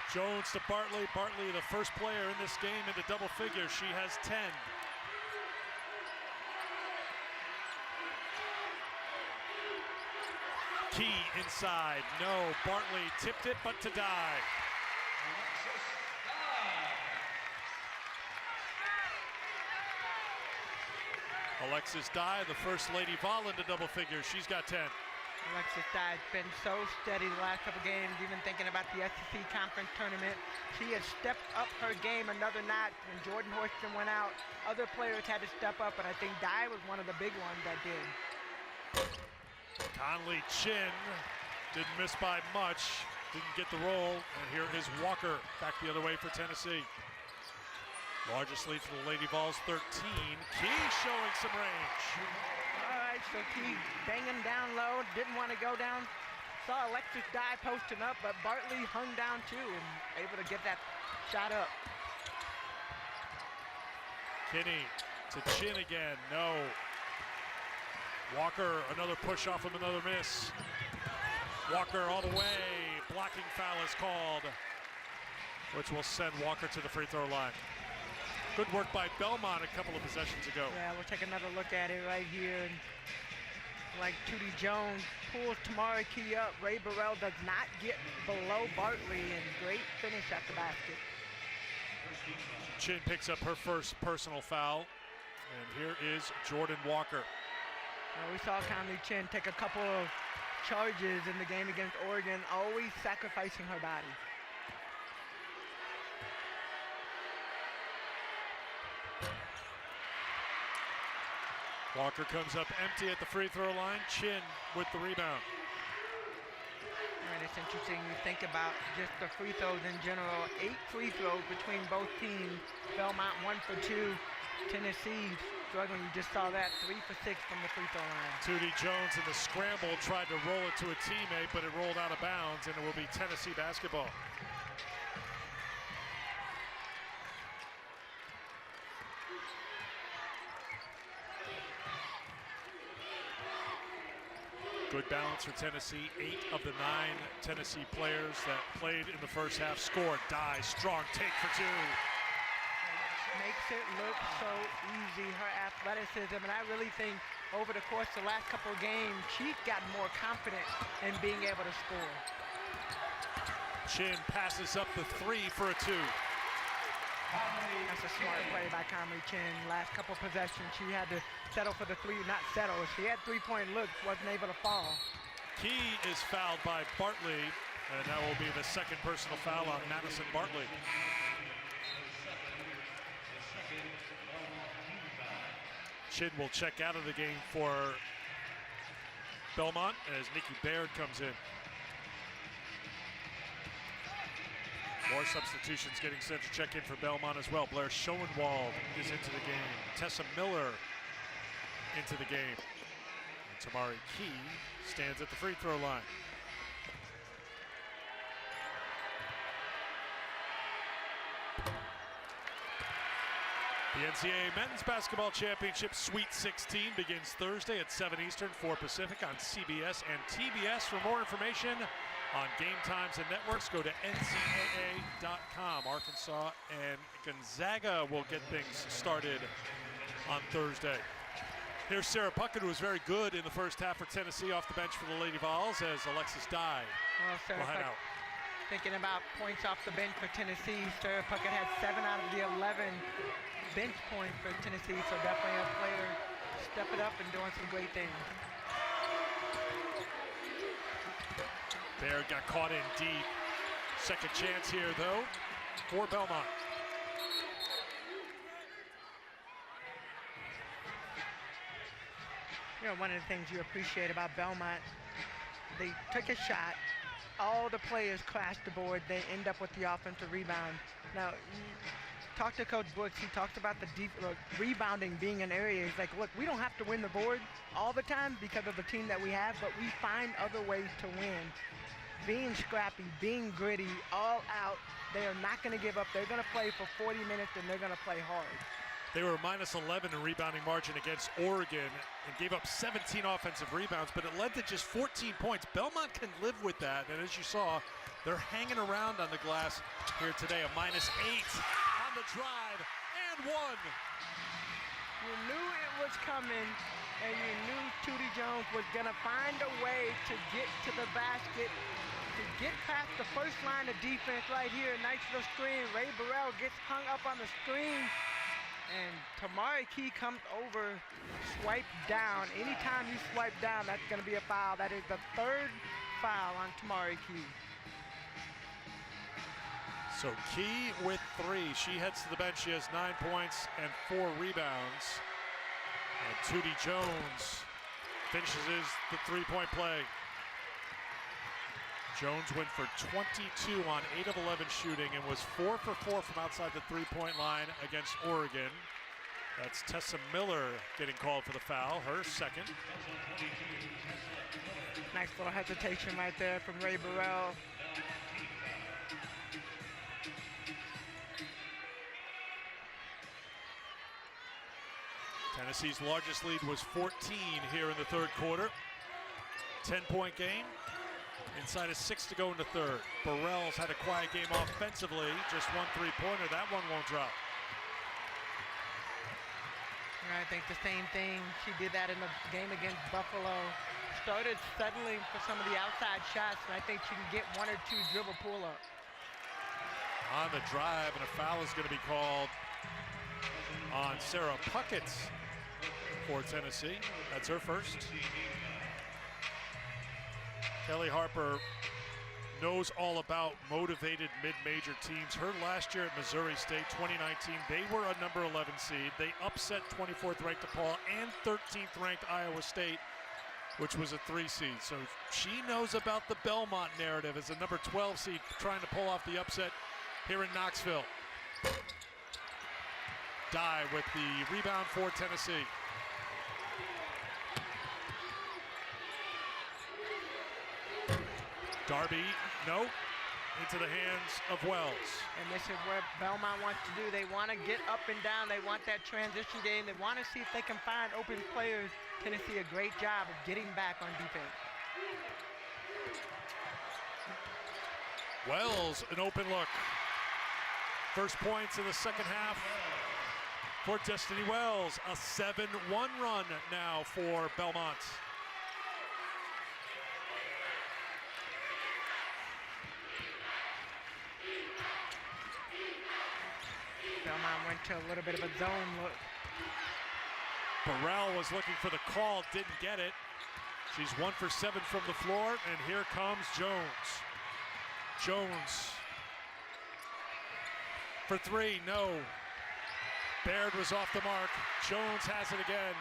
Jones to Bartley. Bartley, the first player in this game into double figures. She has 10. Key inside. No, Bartley tipped it, but to Dye. Alexis Dye, the first Lady Vol into double figures. She's got 10. Alexis Dye has been so steady the last couple games, even thinking about the SEC Conference Tournament. She has stepped up her game another notch. When Jordan Horston went out, other players had to step up, but I think Dye was one of the big ones that did. Conley Chin didn't miss by much, didn't get the roll, and here is Walker back the other way for Tennessee. Largest lead for the Lady Vols, 13. Key showing some range. All right, so Key banging down low, didn't want to go down. Saw Alexis Dye posting up, but Bartley hung down too and able to get that shot up. Kinney to Chin again, no. Walker, another push off of another miss. Walker all the way, blocking foul is called, which will send Walker to the free throw line. Good work by Belmont a couple of possessions ago. Yeah, we'll take another look at it right here. And like Tootie Jones pulls Tamari Key up. Ray Burrell does not get below Bartley, and great finish at the basket. Chin picks up her first personal foul. And here is Jordan Walker. We saw Conley Chin take a couple of charges in the game against Oregon, always sacrificing her body. Walker comes up empty at the free throw line. Chin with the rebound. And it's interesting, you think about just the free throws in general. 8 free throws between both teams. Belmont 1 for 2. Tennessee struggling. You just saw that, 3 for 6 from the free throw line. Tootie Jones in the scramble tried to roll it to a teammate, but it rolled out of bounds, and it will be Tennessee basketball. Good balance for Tennessee. 8 of the 9 Tennessee players that played in the first half scored. Dye, strong take for 2. Makes it look so easy, her athleticism, and I really think over the course of the last couple of games, she's gotten more confident in being able to score. Chin passes up the 3 for a 2. That's a smart play by Conley Chin. Last couple possessions, she had to settle for the 3, not settle. She had 3-point looks, wasn't able to fall. Key is fouled by Bartley, and that will be the second personal foul on Madison Bartley. Chin will check out of the game for Belmont as Nikki Baird comes in. More substitutions getting set to check in for Belmont as well. Blair Schoenwald is into the game. Tessa Miller into the game. And Tamari Key stands at the free throw line. The NCAA Men's Basketball Championship Sweet 16 begins Thursday at 7 Eastern, 4 Pacific on CBS and TBS. For more information on game times and networks, go to NCAA.com. Arkansas and Gonzaga will get things started on Thursday. Here's Sarah Puckett, who was very good in the first half for Tennessee off the bench for the Lady Vols, as Alexis Dye will head out. Thinking about points off the bench for Tennessee, Sarah Puckett had 7 out of the 11 bench points for Tennessee, so definitely a player stepping up and doing some great things. Baird got caught in deep. Second chance here, though, for Belmont. You know, one of the things you appreciate about Belmont, they took a shot, all the players crashed the board, they end up with the offensive rebound. Now, talk to Coach Brooks, he talked about the deep rebounding being an area. He's like, look, we don't have to win the board all the time because of the team that we have, but we find other ways to win. Being scrappy, being gritty, all out, they are not going to give up. They're going to play for 40 minutes and they're going to play hard. They were minus 11 in rebounding margin against Oregon and gave up 17 offensive rebounds, but it led to just 14 points. Belmont can live with that, and as you saw, they're hanging around on the glass here today. A minus 8 on the drive, and 1. You knew it was coming, and you knew Tootie Jones was going to find a way to get to the basket, to get past the first line of defense right here. Nice little screen. Ray Burrell gets hung up on the screen, And Tamari Key comes over, swipe down. Anytime you swipe down, that's going to be a foul. That is the third foul on Tamari Key. So Key with 3. She heads to the bench. She has 9 points and 4 rebounds. And Tootie Jones finishes the three-point play. Jones went for 22 on 8 of 11 shooting and was 4 for 4 from outside the three-point line against Oregon. That's Tessa Miller getting called for the foul, her second. Nice little hesitation right there from Ray Burrell. Tennessee's largest lead was 14 here in the third quarter. 10-point game. Inside of 6 to go in the third. Burrell's had a quiet game offensively. Just 1 3-pointer. That one won't drop. I think the same thing. She did that in the game against Buffalo. Started settling for some of the outside shots, and I think she can get 1 or 2 dribble pull-up. On the drive, and a foul is going to be called on Sarah Puckett for Tennessee. That's her first. Kelly Harper knows all about motivated mid-major teams. Her last year at Missouri State, 2019, they were a number 11 seed. They upset 24th ranked DePaul and 13th ranked Iowa State, which was a 3 seed. So she knows about the Belmont narrative as a number 12 seed trying to pull off the upset here in Knoxville. Dye with the rebound for Tennessee. Darby, no, into the hands of Wells. And this is where Belmont wants to do. They want to get up and down. They want that transition game. They want to see if they can find open players. Tennessee a great job of getting back on defense. Wells, an open look. First points in the second half for Destiny Wells. A 7-1 run now for Belmont. Belmont went to a little bit of a zone look. Burrell was looking for the call, didn't get it. She's 1 for 7 from the floor, and here comes Jones. Jones for 3, no. Baird was off the mark. Jones has it again.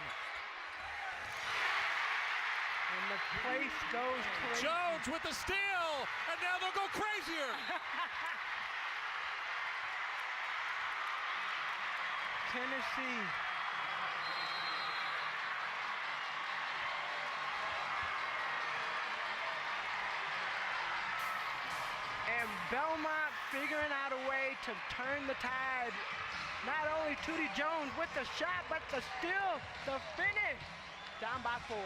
And the place goes crazy. Jones with the steal, and now they'll go crazier. Tennessee. And Belmont figuring out a way to turn the tide. Not only Tootie Jones with the shot, but the steal, the finish. Down by 4.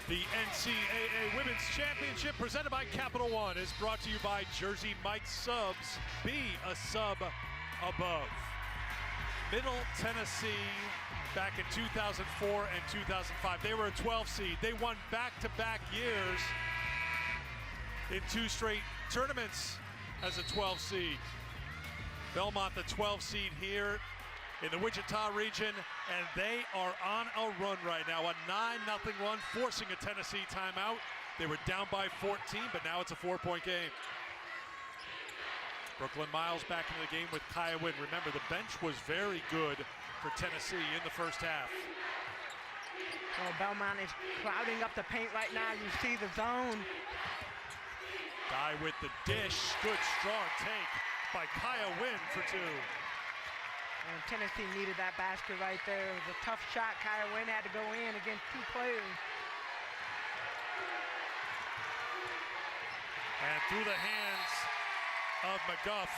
The NCAA Women's Championship presented by Capital One is brought to you by Jersey Mike's Subs. Be a sub above. Middle Tennessee back in 2004 and 2005. They were a 12 seed. They won back-to-back years in 2 straight tournaments as a 12 seed. Belmont, the 12 seed here in the Wichita region, and they are on a run right now. A 9-0 run, forcing a Tennessee timeout. They were down by 14, but now it's a 4-point game. Brooklyn Miles back into the game with Kaya Wynn. Remember, the bench was very good for Tennessee in the first half. Oh, Belmont is crowding up the paint right now. You see the zone. Guy with the dish. Good, strong take by Kaya Wynn for 2. And Tennessee needed that basket right there. It was a tough shot. Kaya Wynn had to go in against 2 players. And through the hands of McGuff,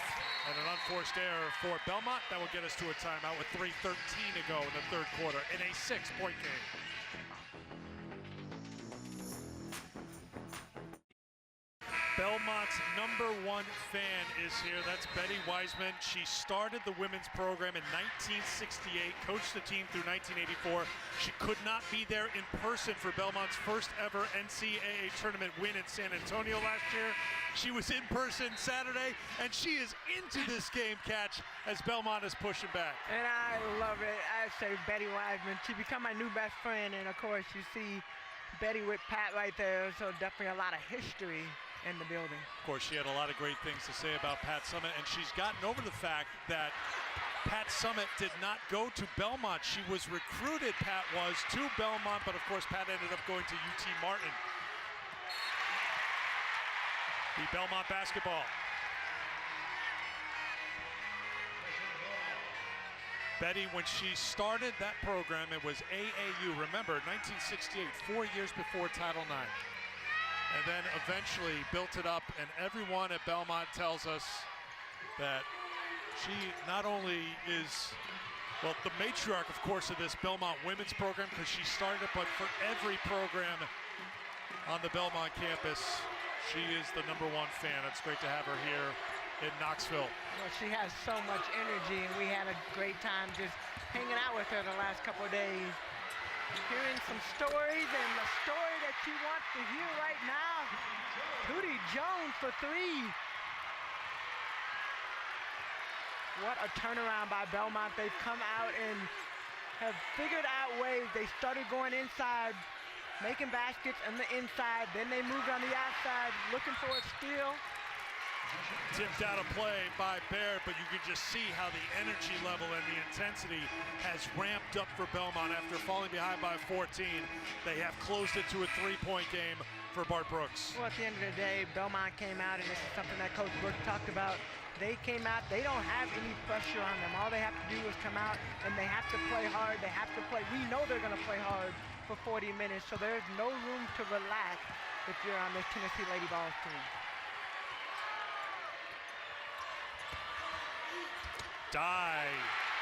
and an unforced error for Belmont. That will get us to a timeout with 3:13 to go in the third quarter in a 6-point game. Belmont Belmont's #1 fan is here. That's Betty Wiseman. She started the women's program in 1968, coached the team through 1984. She could not be there in person for Belmont's first ever NCAA tournament win in San Antonio last year. She was in person Saturday, and she is into this game, Catch, as Belmont is pushing back. And I love it. I say Betty Wiseman. She become my new best friend, and of course you see Betty with Pat right there, so definitely a lot of history in the building. Of course, she had a lot of great things to say about Pat Summitt, and she's gotten over the fact that Pat Summitt did not go to Belmont. She was recruited, Pat was, to Belmont, but of course Pat ended up going to UT Martin. The Belmont basketball. Betty, when she started that program, it was AAU. Remember, 1968, 4 years before Title IX. And then eventually built it up, and everyone at Belmont tells us that she not only is, well, the matriarch, of course, of this Belmont women's program, because she started it, but for every program on the Belmont campus, she is the #1 fan. It's great to have her here in Knoxville. Well, she has so much energy, and we had a great time just hanging out with her the last couple of days, hearing some stories, and the story that she wants to hear right now, Tootie Jones for 3. What a turnaround by Belmont. They've come out and have figured out ways. They started going inside, making baskets on the inside, then they moved on the outside, looking for a steal. Tipped out of play by Baird, but you can just see how the energy level and the intensity has ramped up for Belmont after falling behind by 14. They have closed it to a 3-point game for Bart Brooks. Well, at the end of the day, Belmont came out, and this is something that Coach Brooks talked about. They came out, they don't have any pressure on them. All they have to do is come out, and they have to play hard. They have to play. We know they're going to play hard for 40 minutes, so there's no room to relax if you're on this Tennessee Lady Vols team.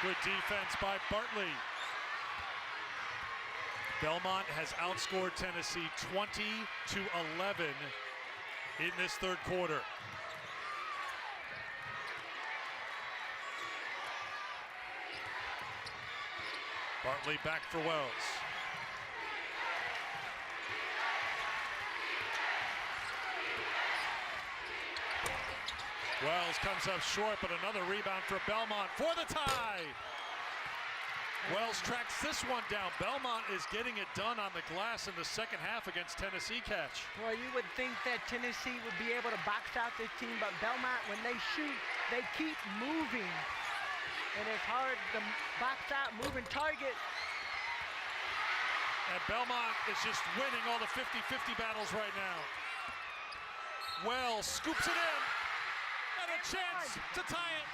Good defense by Bartley. Belmont has outscored Tennessee 20-11 in this third quarter. Bartley back for Wells. Wells comes up short, but another rebound for Belmont for the tie. Wells tracks this one down. Belmont is getting it done on the glass in the second half against Tennessee, Catch. Well, you would think that Tennessee would be able to box out this team, but Belmont, when they shoot, they keep moving. And it's hard to box out moving target. And Belmont is just winning all the 50-50 battles right now. Wells scoops it in. And a chance to tie it.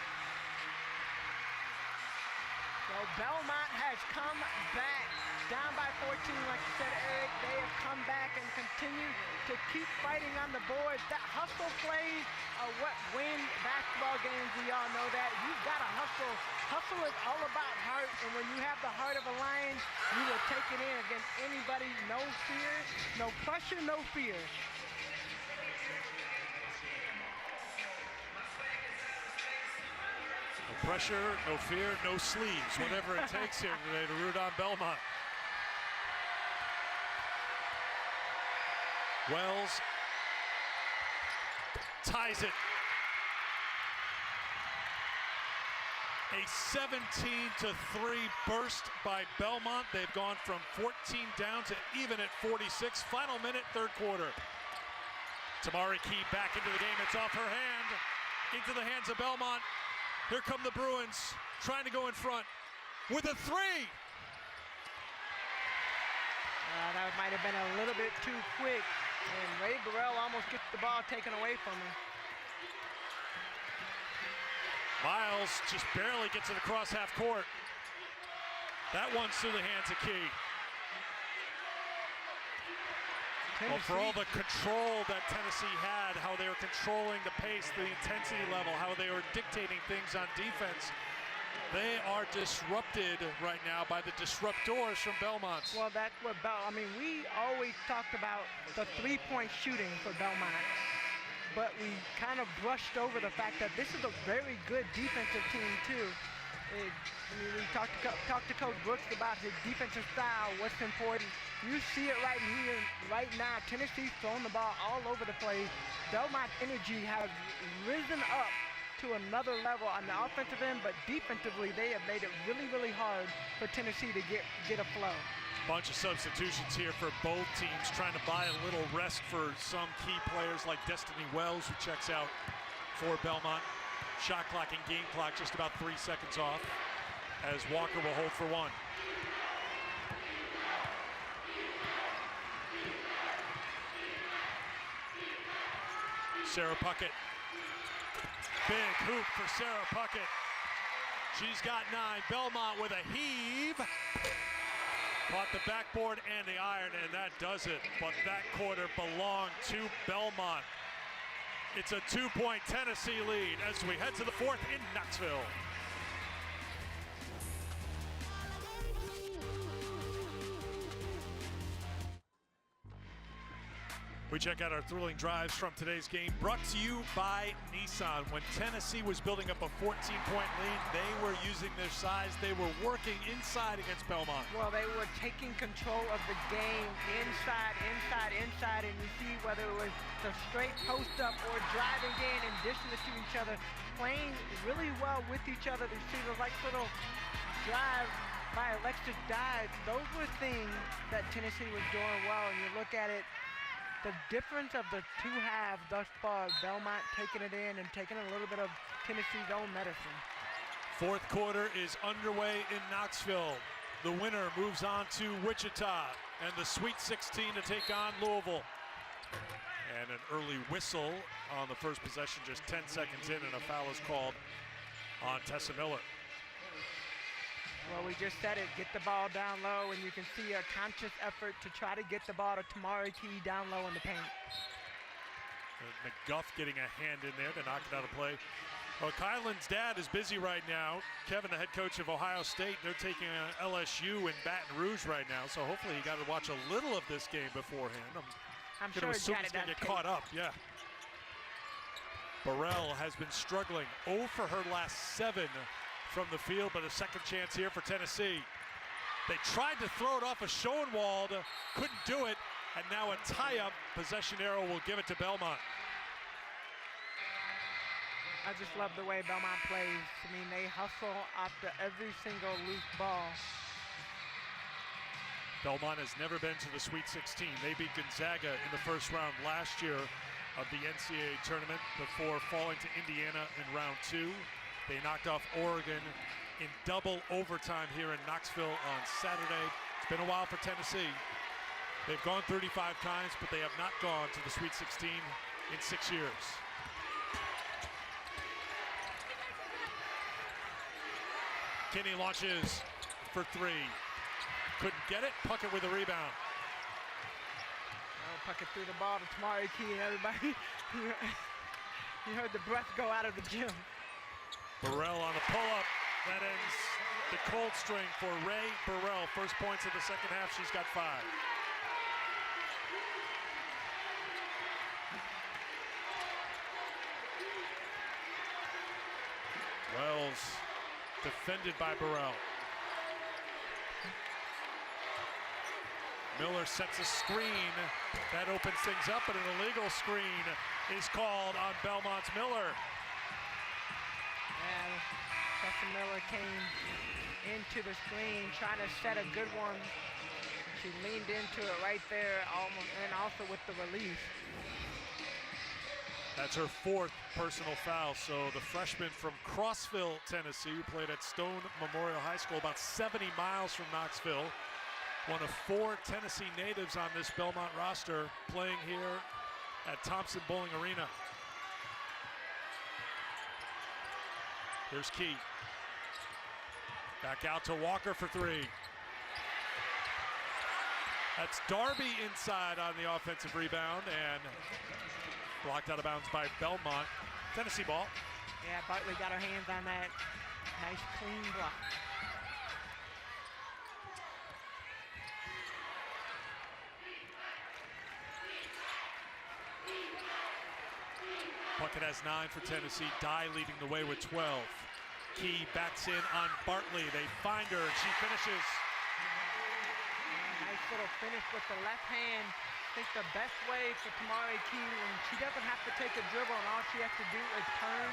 So Belmont has come back, down by 14, like you said, Eric. They have come back and continue to keep fighting on the boards. That hustle plays are what win basketball games. We all know that. You've got to hustle. Hustle is all about heart, and when you have the heart of a lion, you will take it in against anybody. No fear, no pressure, no fear. No pressure, no fear, no sleeves. Whatever it takes here today to root on Belmont. Wells ties it. A 17-3 burst by Belmont. They've gone from 14 down to even at 46. Final minute, third quarter. Tamari Key back into the game. It's off her hand. Into the hands of Belmont. Here come the Bruins, trying to go in front with a three. That might have been a little bit too quick, and Ray Burrell almost gets the ball taken away from him. Miles just barely gets it across half court. That one's through the hands of Key. Well, for all the control that Tennessee had, how they were controlling the pace, the intensity level, how they were dictating things on defense, they are disrupted right now by the disruptors from Belmont. Well, that's what we always talked about the three-point shooting for Belmont. but we kind of brushed over the fact that this is a very good defensive team too. We talked to Coach Brooks about his defensive style, what's important. You see it right here, right now. Tennessee's throwing the ball all over the place. Belmont's energy has risen up to another level on the offensive end, but defensively they have made it really, really hard for Tennessee to get a flow. Bunch of substitutions here for both teams, trying to buy a little rest for some key players like Destiny Wells, who checks out for Belmont. Shot clock and game clock just about 3 seconds off, as Walker will hold for one. Sarah Puckett. Big hoop for Sarah Puckett. She's got 9. Belmont with a heave. Caught the backboard and the iron, and that does it. But that quarter belonged to Belmont. It's a 2-point Tennessee lead as we head to the fourth in Knoxville. We check out our thrilling drives from today's game, brought to you by Nissan. When Tennessee was building up a 14-point lead, they were using their size. They were working inside against Belmont. Well, they were taking control of the game inside, and you see whether it was the straight post up or driving in and dishing it to each other, playing really well with each other. You see the little drive by Alexis Dodge. Those were things that Tennessee was doing well, and you look at it, the difference of the two halves thus far, Belmont taking it in and taking a little bit of Tennessee's own medicine. Fourth quarter is underway in Knoxville. The winner moves on to Wichita and the Sweet 16 to take on Louisville. And an early whistle on the first possession, just 10 seconds in, and a foul is called on Tessa Miller. Well, we just said it, get the ball down low, and you can see a conscious effort to try to get the ball to Tamari Key down low in the paint. McGuff getting a hand in there to knock it out of play. Well, Kylan's dad is busy right now. Kevin, the head coach of Ohio State, they're taking LSU in Baton Rouge right now, so hopefully he got to watch a little of this game beforehand. I'm going to sure assume he's going to get caught up, yeah. Burrell has been struggling. 0 for her last 7 from the field, but a second chance here for Tennessee. They tried to throw it off of Schoenwald, couldn't do it, and now a tie-up. Possession arrow will give it to Belmont. I just love the way Belmont plays. I mean, they hustle after every single loose ball. Belmont has never been to the Sweet 16. They beat Gonzaga in the first round last year of the NCAA tournament before falling to Indiana in round 2. They knocked off Oregon in double overtime here in Knoxville on Saturday. It's been a while for Tennessee. They've gone 35 times, but they have not gone to the Sweet 16 in 6 years. Kinney launches for 3. Couldn't get it. Puckett with a rebound. Oh, Puckett threw the ball to Tamari Key, and everybody, you heard the breath go out of the gym. Burrell on a pull-up. That ends the cold string for Ray Burrell. First points of the second half. She's got 5. Wells defended by Burrell. Miller sets a screen. That opens things up, but an illegal screen is called on Belmont's Miller. And Tessa Miller came into the screen, trying to set a good one. She leaned into it right there, almost, and also with the release. That's her 4th personal foul. So the freshman from Crossville, Tennessee, who played at Stone Memorial High School, about 70 miles from Knoxville, one of 4 Tennessee natives on this Belmont roster, playing here at Thompson Bowling Arena. Here's Key. Back out to Walker for 3. That's Darby inside on the offensive rebound, and blocked out of bounds by Belmont. Tennessee ball. Yeah, Bartley got her hands on that. Nice clean block. Bucket has 9 for Tennessee. Dye leading the way with 12. Key backs in on Bartley. They find her, and she finishes. Nice little finish with the left hand. I think the best way for Tamari Key, when she doesn't have to take a dribble and all she has to do is turn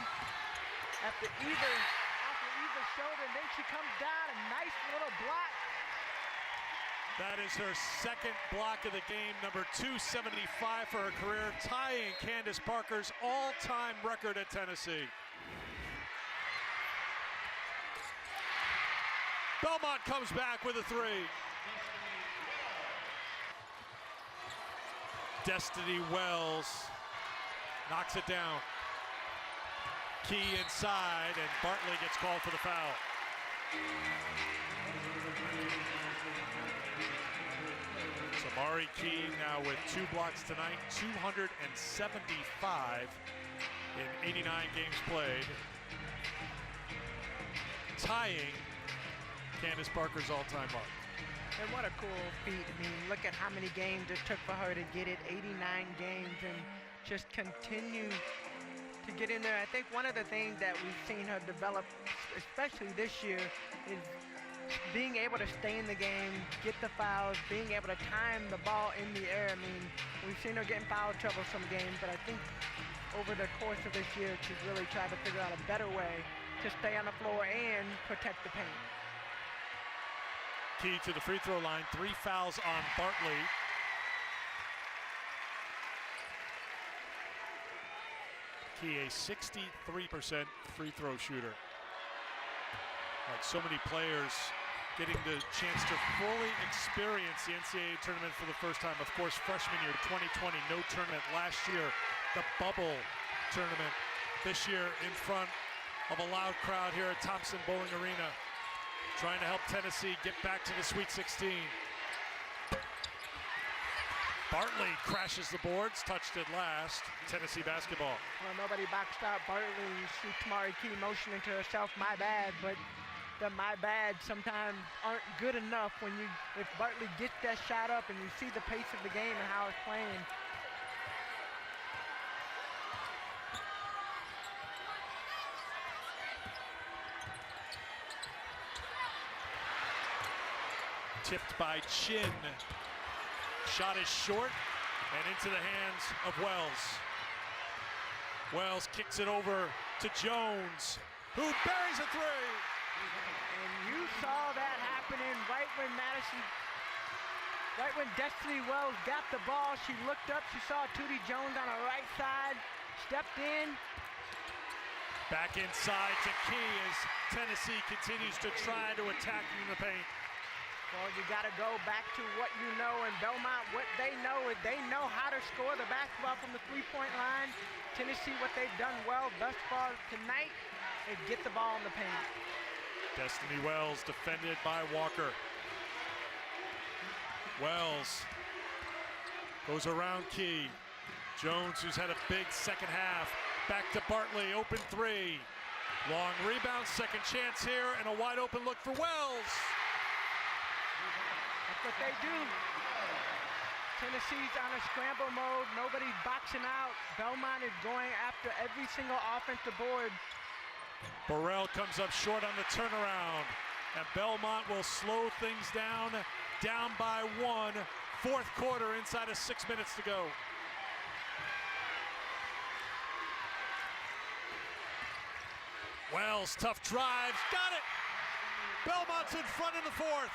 off of either shoulder, and then she comes down, a nice little block. That is her second block of the game, number 275 for her career, tying Candace Parker's all-time record at Tennessee. Belmont comes back with a 3. Destiny Wells knocks it down. Key inside, and Bartley gets called for the foul. Tamari Key now with 2 blocks tonight, 275 in 89 games played, tying Candace Parker's all-time mark. And what a cool feat. I mean, look at how many games it took for her to get it, 89 games, and just continue to get in there. I think one of the things that we've seen her develop, especially this year, is being able to stay in the game, get the fouls, being able to time the ball in the air. I mean, we've seen her get in foul trouble some games, but I think over the course of this year, she's really tried to figure out a better way to stay on the floor and protect the paint. Key to the free throw line, 3 fouls on Bartley. Key, a 63% free throw shooter. Like so many players getting the chance to fully experience the NCAA tournament for the first time. Of course, freshman year 2020, no tournament. Last year, the bubble tournament. This year in front of a loud crowd here at Thompson Bowling Arena, trying to help Tennessee get back to the Sweet 16. Bartley crashes the boards, touched it last. Tennessee basketball. Well, nobody boxed out Bartley. You see Tamari Key motioning to herself, my bad, but the my bad sometimes aren't good enough when if Bartley gets that shot up and you see the pace of the game and how it's playing. Tipped by Chin. Shot is short and into the hands of Wells. Wells kicks it over to Jones, who buries a 3. And you saw that happening right when Destiny Wells got the ball. She looked up, she saw Tootie Jones on her right side, stepped in. Back inside to Key as Tennessee continues to try to attack in the paint. Well, you got to go back to what you know, and Belmont, what they know is they know how to score the basketball from the three-point line. Tennessee, what they've done well thus far tonight is get the ball in the paint. Destiny Wells defended by Walker. Wells goes around Key. Jones, who's had a big second half, back to Bartley, open 3. Long rebound, second chance here, and a wide open look for Wells. That's what they do. Tennessee's on a scramble mode. Nobody's boxing out. Belmont is going after every single offensive board. Burrell comes up short on the turnaround, and Belmont will slow things down by 1. Fourth quarter, inside of 6 minutes to go. Wells, tough drive, got it! Belmont's in front in the 4th.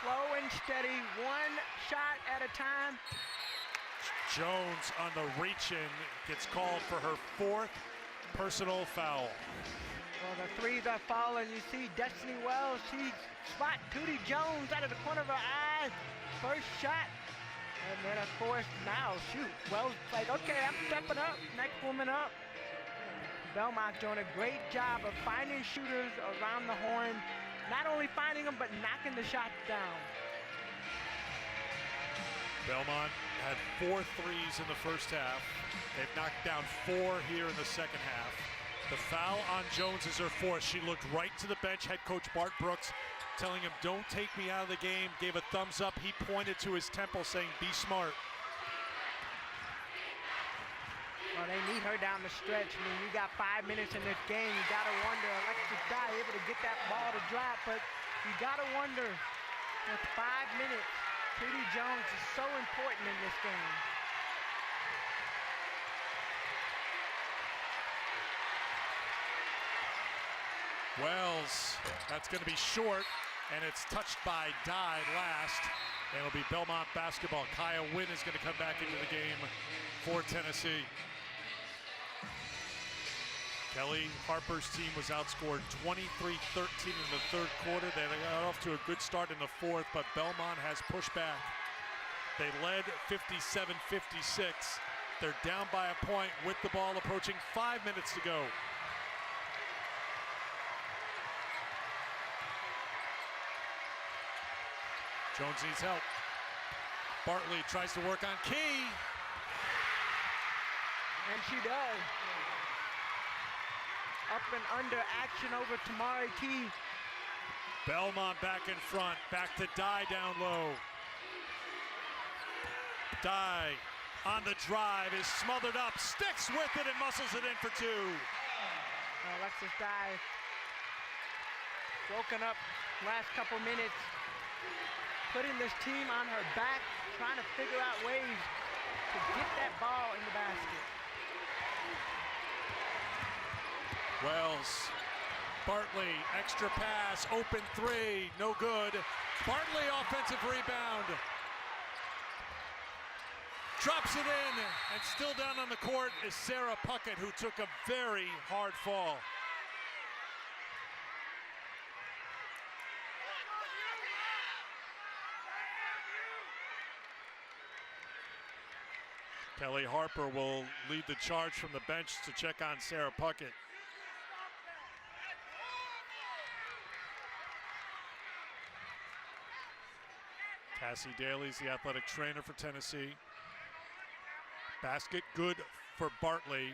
Slow and steady, one shot at a time. Jones on the reach-in gets called for her 4th personal foul. Well, the threes are falling. You see Destiny Wells, she spot Tootie Jones out of the corner of her eye. First shot. And then, of course, now, shoot. Wells like, okay, I'm stepping up. Next woman up. Belmont doing a great job of finding shooters around the horn. Not only finding them, but knocking the shots down. Belmont had 4 threes in the first half. They've knocked down 4 here in the second half. The foul on Jones is her 4th. She looked right to the bench. Head coach Bart Brooks telling him, don't take me out of the game. Gave a thumbs up. He pointed to his temple saying, be smart. Well, they need her down the stretch. I mean, you got 5 minutes in this game. You got to wonder, Alexis Dye able to get that ball to drop, but you got to wonder, with 5 minutes, Trudy Jones is so important in this game. Wells, that's going to be short, and it's touched by Dye last. And it'll be Belmont basketball. Kaya Wynn is going to come back into the game for Tennessee. Kelly Harper's team was outscored 23-13 in the third quarter. They got off to a good start in the fourth, but Belmont has pushed back. They led 57-56. They're down by a point with the ball approaching 5 minutes to go. Jones needs help. Bartley tries to work on Key. And she does. Up and under action over Tamari Key. Belmont back in front. Back to Dye down low. Dye on the drive is smothered up. Sticks with it and muscles it in for two. Alexis Dye woken up last couple minutes, putting this team on her back, trying to figure out ways to get that ball in the basket. Wells, Bartley, extra pass, open three, no good. Bartley, offensive rebound. Drops it in, and still down on the court is Sarah Puckett, who took a very hard fall. Kelly Harper will lead the charge from the bench to check on Sarah Puckett. Cassie Daly's the athletic trainer for Tennessee. Basket good for Bartley.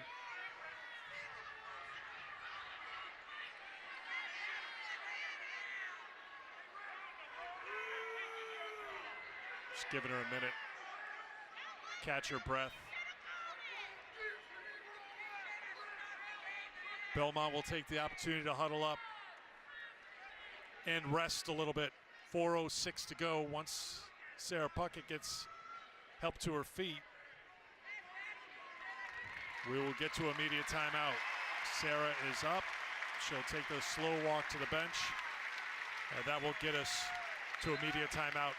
Just giving her a minute. Catch her breath. Belmont will take the opportunity to huddle up and rest a little bit. 4:06 to go once Sarah Puckett gets help to her feet. We will get to immediate timeout. Sarah is up. She'll take the slow walk to the bench. And that will get us to immediate timeout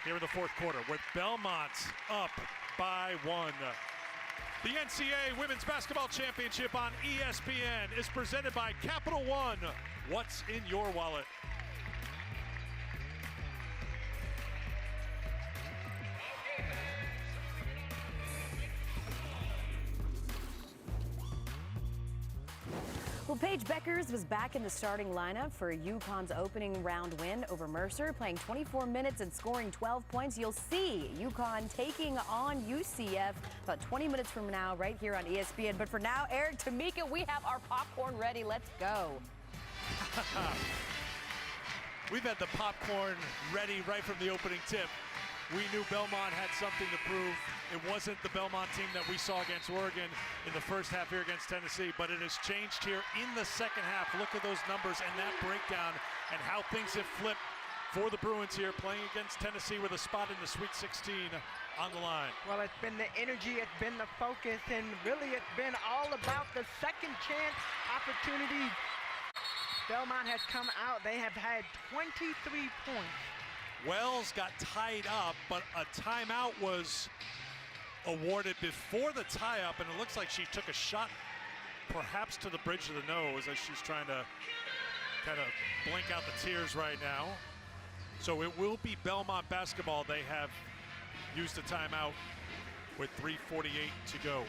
here in the fourth quarter with Belmont up by 1. The NCAA Women's Basketball Championship on ESPN is presented by Capital One. What's in your wallet? Well, Paige Beckers was back in the starting lineup for UConn's opening round win over Mercer, playing 24 minutes and scoring 12 points. You'll see UConn taking on UCF about 20 minutes from now right here on ESPN. But for now, Eric, Tamika, we have our popcorn ready. Let's go. We've had the popcorn ready right from the opening tip. We knew Belmont had something to prove. It wasn't the Belmont team that we saw against Oregon in the first half here against Tennessee, but it has changed here in the second half. Look at those numbers and that breakdown and how things have flipped for the Bruins here, playing against Tennessee with a spot in the Sweet 16 on the line. Well, it's been the energy, it's been the focus, and really it's been all about the second chance opportunity. Belmont has come out. They have had 23 points. Wells got tied up, but a timeout was awarded before the tie-up, and it looks like she took a shot perhaps to the bridge of the nose as she's trying to kind of blink out the tears right now. So it will be Belmont basketball. They have used a timeout with 3:48 to go.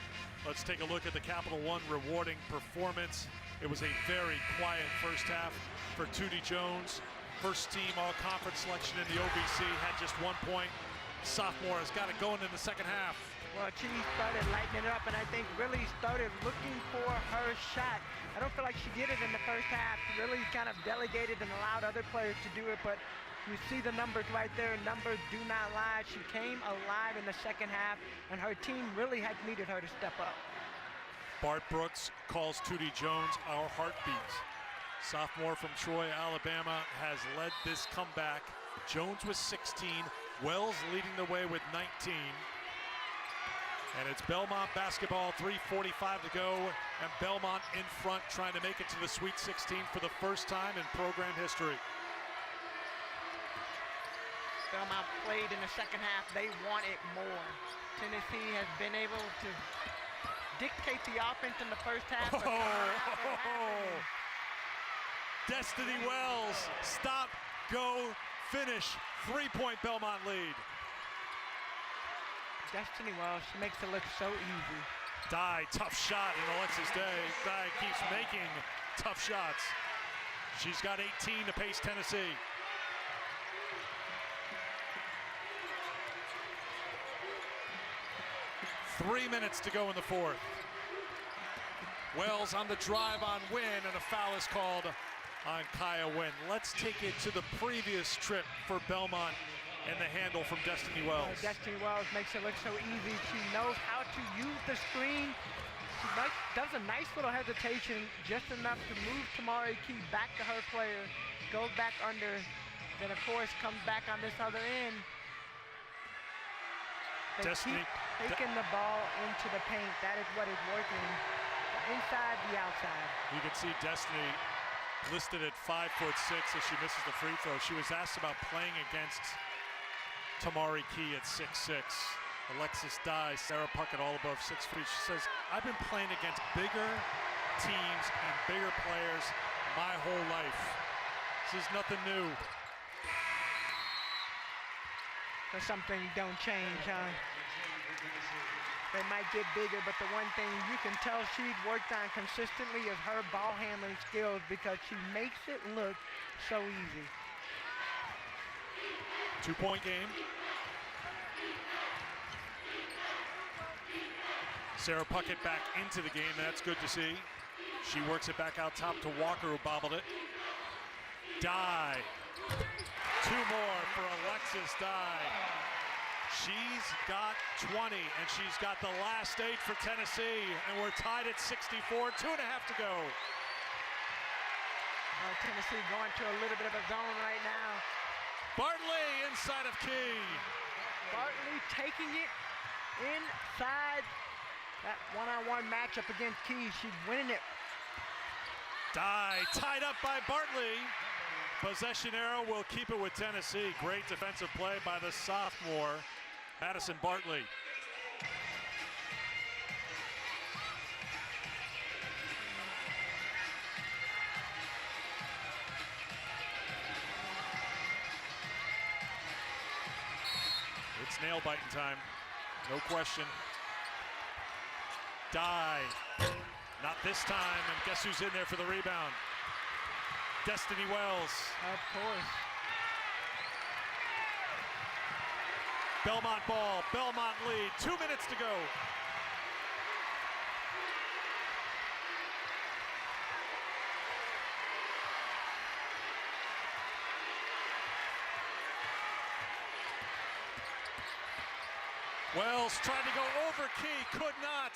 Let's take a look at the Capital One rewarding performance. It was a very quiet first half for Tootie Jones. First team all-conference selection in the OVC, had just 1 point. Sophomore has got it going in the second half. Well, she started lighting it up, and I think really started looking for her shot. I don't feel like she did it in the first half. She really kind of delegated and allowed other players to do it, but You see the numbers right there. Numbers do not lie. She came alive in the second half, and her team really had needed her to step up. Bart Brooks calls Tootie Jones our heartbeat. Sophomore from Troy, Alabama, has led this comeback. Jones with 16, Wells leading the way with 19. And it's Belmont basketball, 3:45 to go, and Belmont in front trying to make it to the Sweet 16 for the first time in program history. Belmont played in the second half. They wanted more. Tennessee has been able to dictate the offense in the first half. Destiny Wells, stop, go, finish. 3-point Belmont lead. Destiny Wells, she makes it look so easy. Dye, tough shot in Alexis Day. Dye keeps making tough shots. She's got 18 to pace Tennessee. Three minutes to go in the fourth. Wells on the drive on Wynn, and a foul is called on Kaya Wynn. Let's take it to the previous trip for Belmont and the handle from Destiny Wells. Destiny Wells makes it look so easy. She knows how to use the screen. She does a nice little hesitation, just enough to move Tamari Key back to her player, goes back under, then of course comes back on this other end. They Destiny keep taking the ball into the paint. That is what is working. The inside, the outside. You can see Destiny listed at 5'6" as she misses the free throw. She was asked about playing against Tamari Key at 6'6". Alexis Dye, Sarah Puckett all above 6 feet. She says, I've been playing against bigger teams and bigger players my whole life. This is nothing new. But some things don't change, huh? They might get bigger, but the one thing you can tell she's worked on consistently is her ball handling skills, because she makes it look so easy. 2-point game. Sarah Puckett back into the game. That's good to see. She works it back out top to Walker, who bobbled it. Dye. Two more for Alexis Dye. She's got 20, and she's got the last 8 for Tennessee, and we're tied at 64, 2.5 to go. Tennessee going to a little bit of a zone right now. Bartley inside of Key. Bartley taking it inside that one-on-one matchup against Key. She's winning it. Dye tied up by Bartley. Possession arrow will keep it with Tennessee. Great defensive play by the sophomore, Madison Bartley. It's nail-biting time, no question. Dye, not this time, and guess who's in there for the rebound? Destiny Wells. Of course. Belmont ball, Belmont lead, 2 minutes to go. Wells trying to go over Key, could not.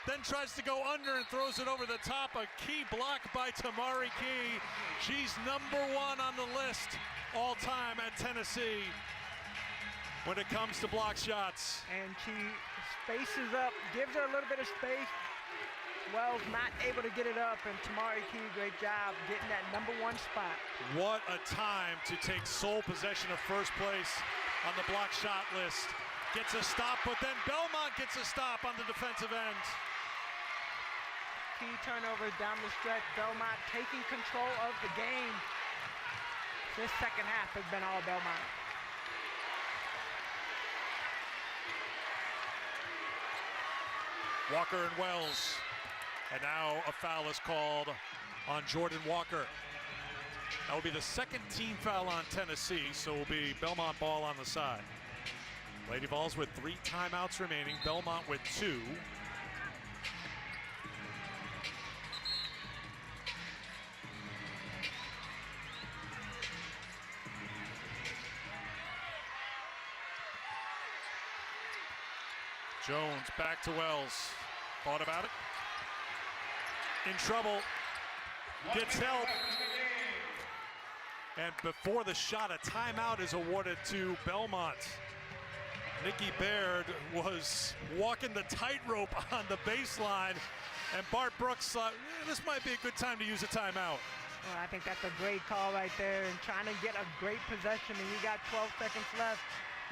Then tries to go under and throws it over the top. A key block by Tamari Key. She's #1 on the list all time at Tennessee when it comes to block shots. And she spaces up, gives her a little bit of space. Wells not able to get it up, and Tamari Key, great job getting that #1 spot. What a time to take sole possession of first place on the block shot list. Gets a stop, but then Belmont gets a stop on the defensive end. Key turnovers down the stretch. Belmont taking control of the game. This second half has been all Belmont. Walker and Wells. And now a foul is called on Jordan Walker. That will be the second team foul on Tennessee, so it will be Belmont ball on the side. Lady Vols with 3 timeouts remaining, Belmont with 2. Jones back to Wells. Thought about it. In trouble. Gets help. And before the shot, a timeout is awarded to Belmont. Nikki Baird was walking the tightrope on the baseline, and Bart Brooks thought, this might be a good time to use a timeout. Well, I think that's a great call right there, and trying to get a great possession, and you got 12 seconds left.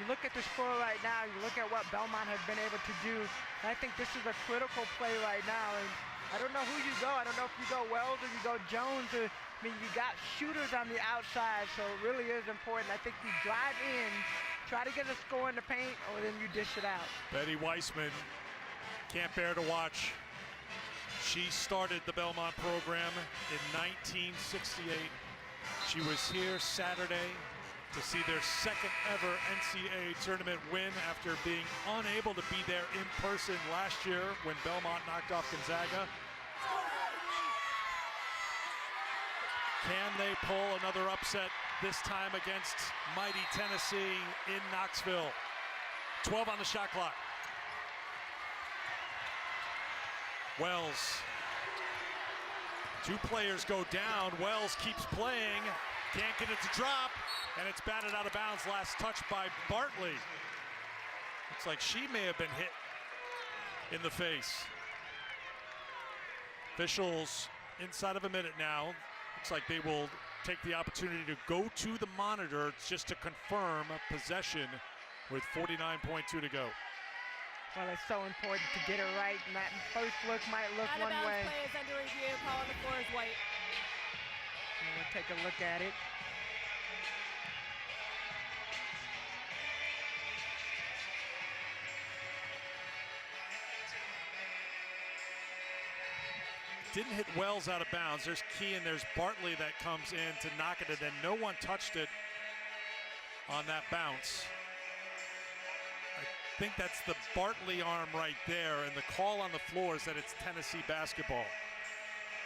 You look at the score right now, you look at what Belmont has been able to do, and I think this is a critical play right now. And I don't know who you go. I don't know if you go Wells or you go Jones. I mean, you got shooters on the outside, so it really is important. I think you drive in, try to get a score in the paint, or then you dish it out. Betty Weissman can't bear to watch. She started the Belmont program in 1968. She was here Saturday to see their second ever NCAA tournament win after being unable to be there in person last year when Belmont knocked off Gonzaga. Can they pull another upset this time against mighty Tennessee in Knoxville? 12 on the shot clock. Wells. Two players go down. Wells keeps playing. Can't get it to drop. And it's batted out of bounds. Last touch by Bartley. Looks like she may have been hit in the face. Officials inside of a minute now. Looks like they will take the opportunity to go to the monitor just to confirm possession with 49.2 to go. Well, it's so important to get it right, and that first look might look one way. Play is under review. Call on the floor is white. And we'll take a look at it. Didn't hit Wells out of bounds. There's Key and there's Bartley that comes in to knock it, and then no one touched it on that bounce. I think that's the Bartley arm right there, and the call on the floor is that it's Tennessee basketball.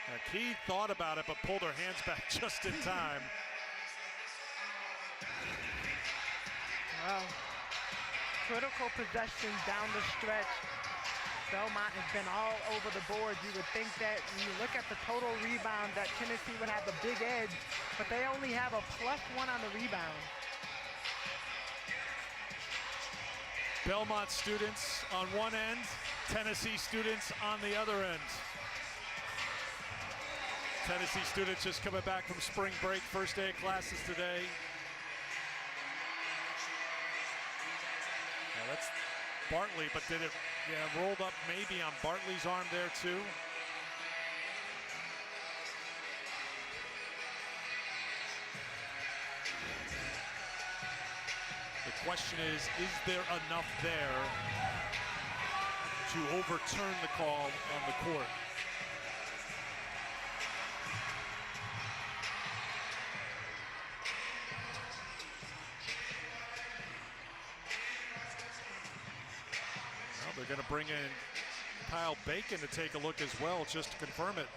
Now, Key thought about it but pulled her hands back just in time. Well, critical possession down the stretch. Belmont has been all over the board. You would think that when you look at the total rebound that Tennessee would have the big edge, but they only have a +1 on the rebound. Belmont students on one end, Tennessee students on the other end. Tennessee students just coming back from spring break, first day of classes today. Now that's Bartley, but did it, rolled up maybe on Bartley's arm there too. The question is there enough there to overturn the call on the court? Well, they're going to bring in Kyle Bacon to take a look as well, just to confirm it.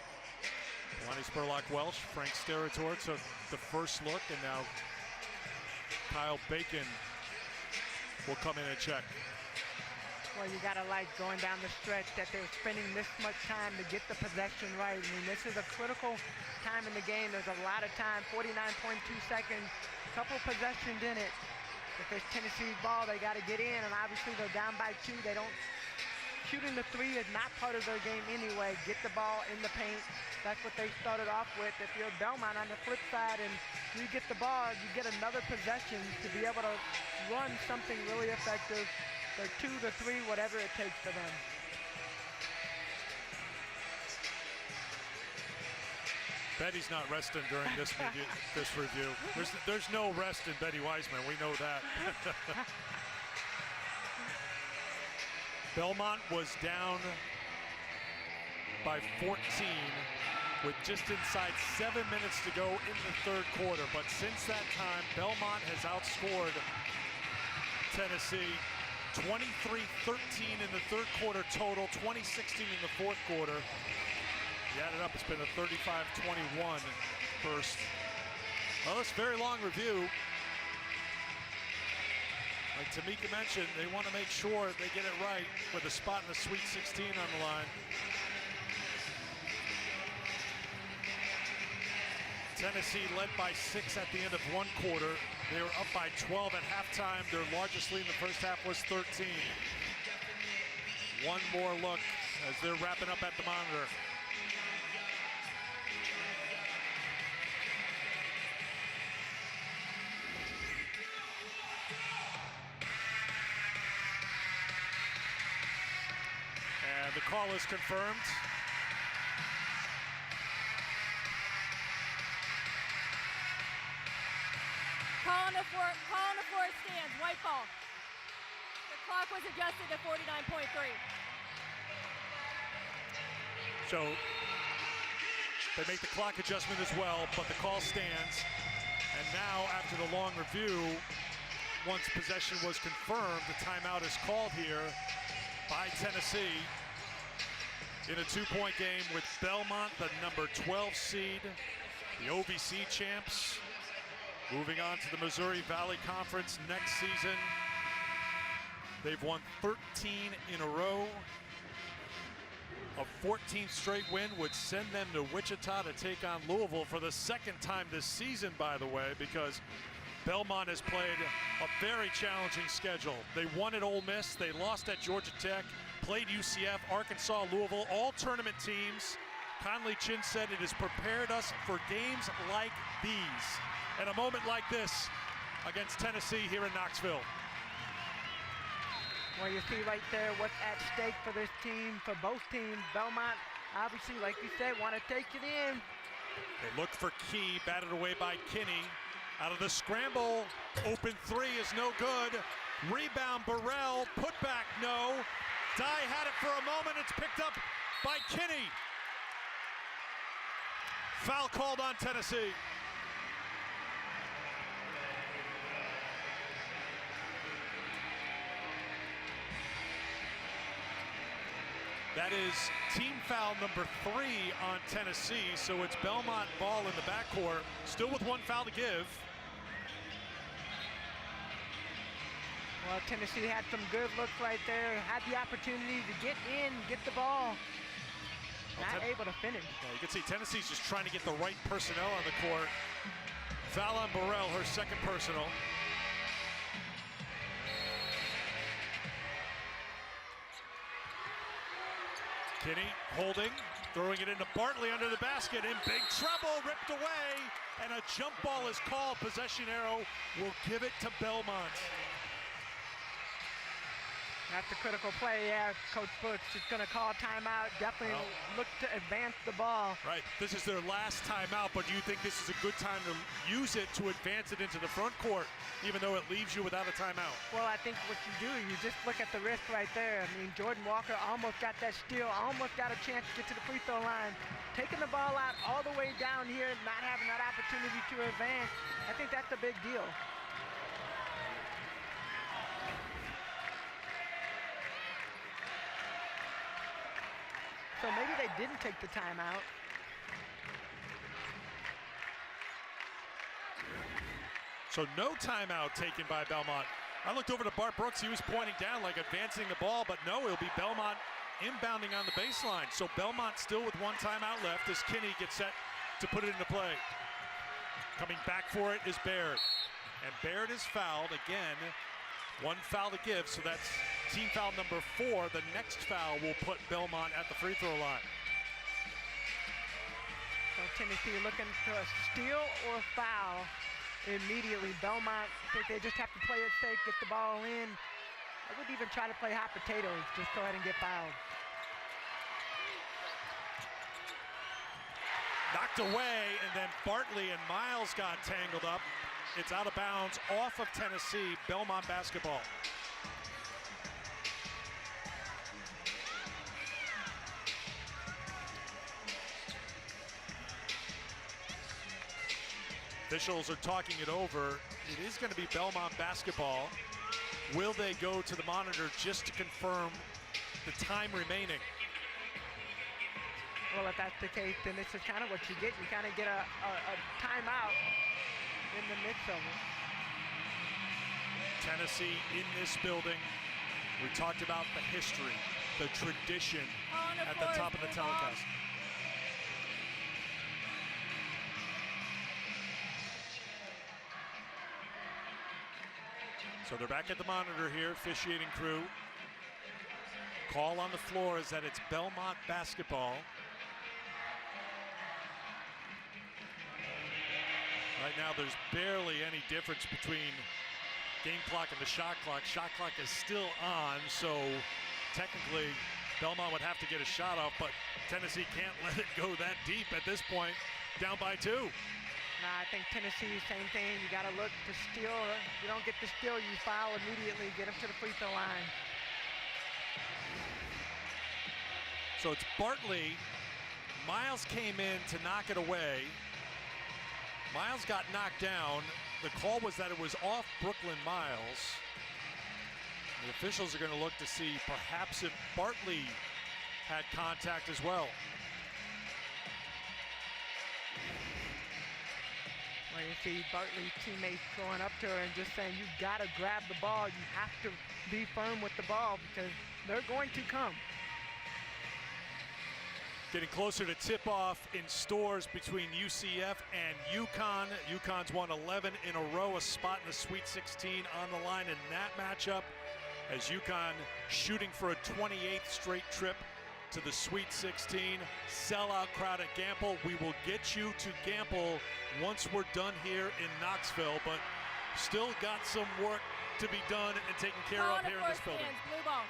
Lonnie Spurlock-Welch, Frank Steratore took the first look, and now Kyle Bacon will come in and check. Well, you gotta like going down the stretch that they're spending this much time to get the possession right. I mean, this is a critical time in the game. There's a lot of time, 49.2 seconds, couple possessions in it. If it's Tennessee's ball, they gotta get in, and obviously they're down by 2. They don't, shooting the 3 is not part of their game anyway. Get the ball in the paint. That's what they started off with. If you're Belmont on the flip side and you get the ball, you get another possession to be able to run something really effective. They're 2 to 3, whatever it takes for them. Betty's not resting during this review. There's no rest in Betty Weissman. We know that. Belmont was down by 14 with just inside 7 minutes to go in the third quarter. But since that time, Belmont has outscored Tennessee 23-13 in the third quarter total, 20-16 in the fourth quarter. You add it up, it's been a 35-21 first. Well, it's a very long review. Like Tamika mentioned, they want to make sure they get it right with a spot in the Sweet 16 on the line. Tennessee led by 6 at the end of one quarter. They were up by 12 at halftime. Their largest lead in the first half was 13. One more look as they're wrapping up at the monitor. And the call is confirmed. Calling it for it stands. White ball. The clock was adjusted to 49.3. So they make the clock adjustment as well, but the call stands. And now, after the long review, once possession was confirmed, the timeout is called here by Tennessee in a 2-point game with Belmont, the number 12 seed, the OVC champs, moving on to the Missouri Valley Conference next season. They've won 13 in a row. A 14th straight win would send them to Wichita to take on Louisville for the second time this season, by the way, because Belmont has played a very challenging schedule. They won at Ole Miss, they lost at Georgia Tech, played UCF, Arkansas, Louisville, all tournament teams. Conley Chin said it has prepared us for games like these and a moment like this against Tennessee here in Knoxville. Well, you see right there what's at stake for this team, for both teams. Belmont, obviously, like you said, want to take it in. They look for Key, batted away by Kinney. Out of the scramble, open three is no good. Rebound, Burrell, put back, no. Dye had it for a moment, it's picked up by Kinney. Foul called on Tennessee. That is team foul number 3 on Tennessee, so it's Belmont ball in the backcourt, still with one foul to give. Well, Tennessee had some good looks right there, had the opportunity to get in, get the ball. Not able to finish. Yeah, you can see Tennessee's just trying to get the right personnel on the court. Foul on Burrell, her second personal. Kinney holding, throwing it into Bartley under the basket, in big trouble, ripped away, and a jump ball is called. Possession arrow will give it to Belmont. That's a critical play, yeah. Coach Butch is going to call timeout. Definitely look to advance the ball. Right, this is their last timeout, but do you think this is a good time to use it to advance it into the front court, even though it leaves you without a timeout? Well, I think what you do, you just look at the risk right there. I mean, Jordan Walker almost got that steal, almost got a chance to get to the free throw line. Taking the ball out all the way down here, not having that opportunity to advance, I think that's a big deal. So maybe they didn't take the timeout. So no timeout taken by Belmont. I looked over to Bart Brooks. He was pointing down like advancing the ball, but no, it'll be Belmont inbounding on the baseline. So Belmont still with one timeout left as Kinney gets set to put it into play. Coming back for it is Baird. And Baird is fouled again. One foul to give, so that's team foul number 4. The next foul will put Belmont at the free throw line. So Tennessee looking to a steal or foul immediately. Belmont, I think they just have to play it safe, get the ball in. I would even try to play hot potatoes, just go ahead and get fouled. Knocked away, and then Bartley and Miles got tangled up. It's out of bounds off of Tennessee, Belmont basketball. Officials are talking it over. It is going to be Belmont basketball. Will they go to the monitor just to confirm the time remaining? Well, if that's the case, then this is kind of what you get. You kind of get a timeout in the midst of it. Tennessee in this building. We talked about the history, the tradition at the top of the telecast. So they're back at the monitor here, officiating crew. Call on the floor is that it's Belmont basketball. Right now there's barely any difference between game clock and the shot clock. Shot clock is still on, so technically Belmont would have to get a shot off, but Tennessee can't let it go that deep at this point, down by 2. Nah, I think Tennessee, same thing. You got to look to steal. If you don't get the steal, you foul immediately, get them to the free throw line. So it's Bartley. Miles came in to knock it away. Miles got knocked down. The call was that it was off Brooklyn Miles. The officials are going to look to see perhaps if Bartley had contact as well. Well, you see Bartley's teammates going up to her and just saying, you've got to grab the ball. You have to be firm with the ball because they're going to come. Getting closer to tip-off in Stores between UCF and UConn. UConn's won 11 in a row, a spot in the Sweet 16 on the line in that matchup, as UConn shooting for a 28th straight trip to the Sweet 16. Sellout crowd at Gamble. We will get you to Gamble once we're done here in Knoxville, but still got some work to be done and taken care of here in this building. Blue ball.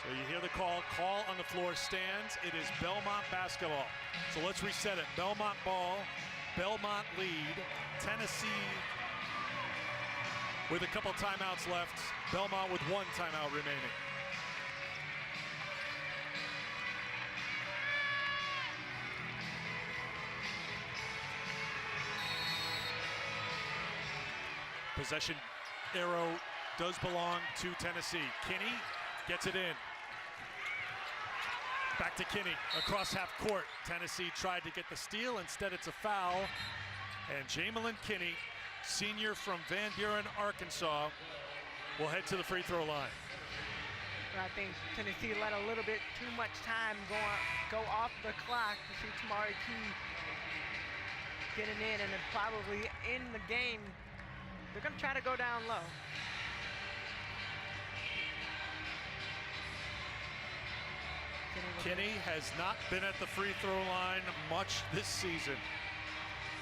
So you hear the call on the floor stands. It is Belmont basketball. So let's reset it. Belmont ball, Belmont lead. Tennessee with a couple timeouts left. Belmont with 1 timeout remaining. Possession arrow does belong to Tennessee. Kinney gets it in. Back to Kinney, across half court. Tennessee tried to get the steal. Instead, it's a foul. And Jamelin Kinney, senior from Van Buren, Arkansas, will head to the free throw line. I think Tennessee let a little bit too much time go off the clock to see Tamari Key getting in, and then probably in the game, they're going to try to go down low. Kinney has not been at the free throw line much this season.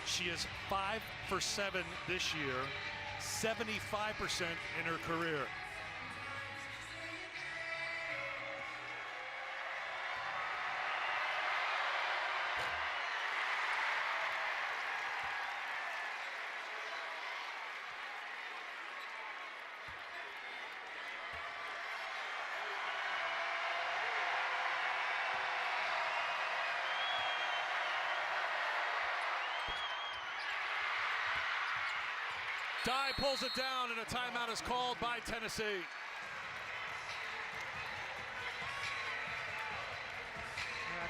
She is 5 for 7 this year, 75% in her career. Dye pulls it down, and a timeout is called by Tennessee.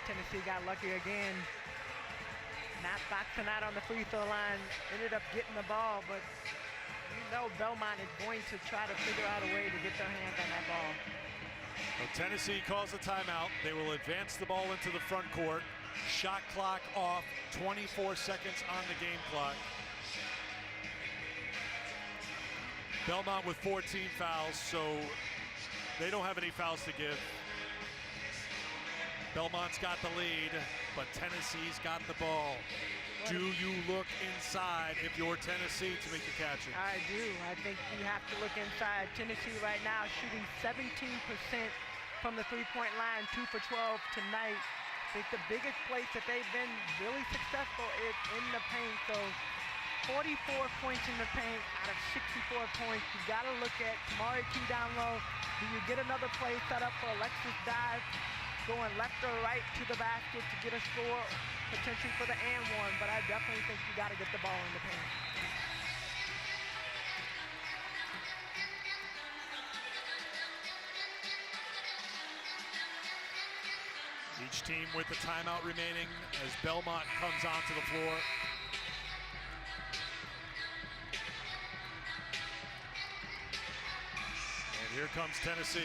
Tennessee got lucky again. Not boxing out on the free throw line. Ended up getting the ball, but you know Belmont is going to try to figure out a way to get their hands on that ball. Well, Tennessee calls a timeout. They will advance the ball into the front court. Shot clock off, 24 seconds on the game clock. Belmont with 14 fouls, so they don't have any fouls to give. Belmont's got the lead, but Tennessee's got the ball. Do you look inside if you're Tennessee to make the catch? I do. I think you have to look inside. Tennessee right now shooting 17% from the three-point line, 2 for 12 tonight. I think the biggest place that they've been really successful is in the paint. So 44 points in the paint out of 64 points. You got to look at Tamari Key down low. Do you get another play set up for Alexis Dive going left or right to the basket to get a score, potentially for the and one? But I definitely think you got to get the ball in the paint. Each team with the timeout remaining as Belmont comes onto the floor. Here comes Tennessee.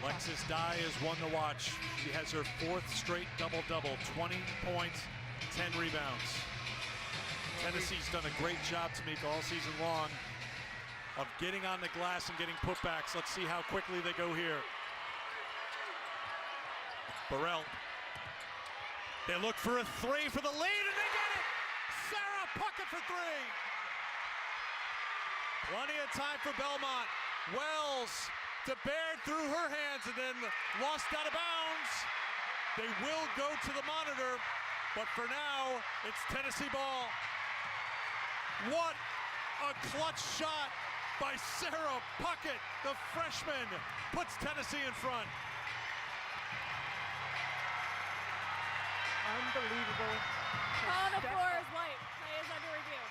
Alexis Dye is one to watch. She has her 4th straight double-double, 20 points, 10 rebounds. Tennessee's done a great job, Tamika, all season long of getting on the glass and getting putbacks. Let's see how quickly they go here. Burrell. They look for a 3 for the lead, and they get it! Sarah Puckett for 3. Plenty of time for Belmont. Wells to Baird through her hands and then lost out of bounds. They will go to the monitor, but for now, it's Tennessee ball. What a clutch shot by Sarah Puckett, the freshman, puts Tennessee in front. Unbelievable. Call on the floor is white. Play is under review.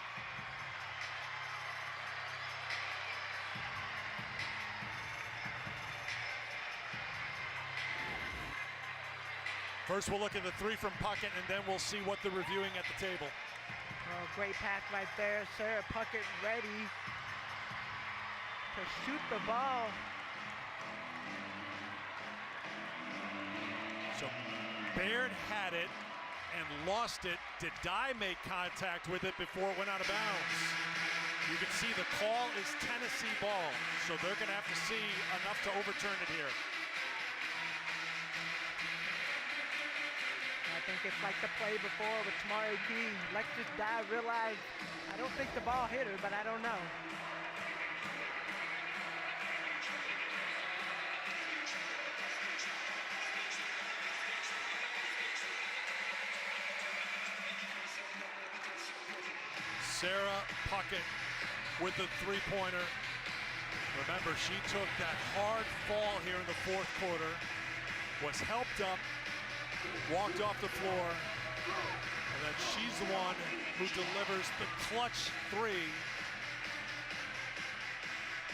First, we'll look at the 3 from Puckett, and then we'll see what they're reviewing at the table. Oh, great pass right there. Sarah Puckett ready to shoot the ball. So Baird had it and lost it. Did Dye make contact with it before it went out of bounds? You can see the call is Tennessee ball, so they're going to have to see enough to overturn it here. I think it's like the play before with Tamari Key. Alexis Dye realized, I don't think the ball hit her, but I don't know. Sarah Puckett with the 3-pointer. Remember, she took that hard fall here in the 4th quarter, was helped up, walked off the floor, and then she's the one who delivers the clutch 3.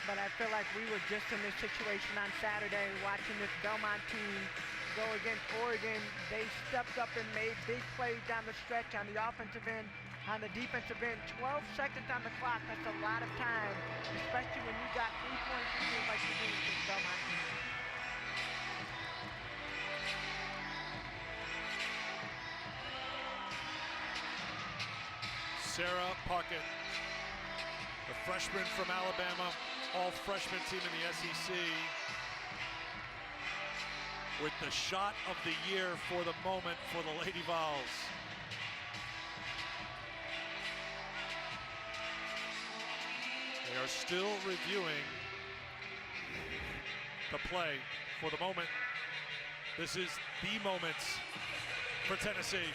But I feel like we were just in this situation on Saturday watching this Belmont team go against Oregon. They stepped up and made big plays down the stretch on the offensive end, on the defensive end. 12 seconds on the clock, that's a lot of time, especially when you got 3-point leads like you do with this Belmont team. Sarah Puckett, the freshman from Alabama, all-freshman team in the SEC, with the shot of the year for the moment for the Lady Vols. They are still reviewing the play for the moment. This is the moment for Tennessee.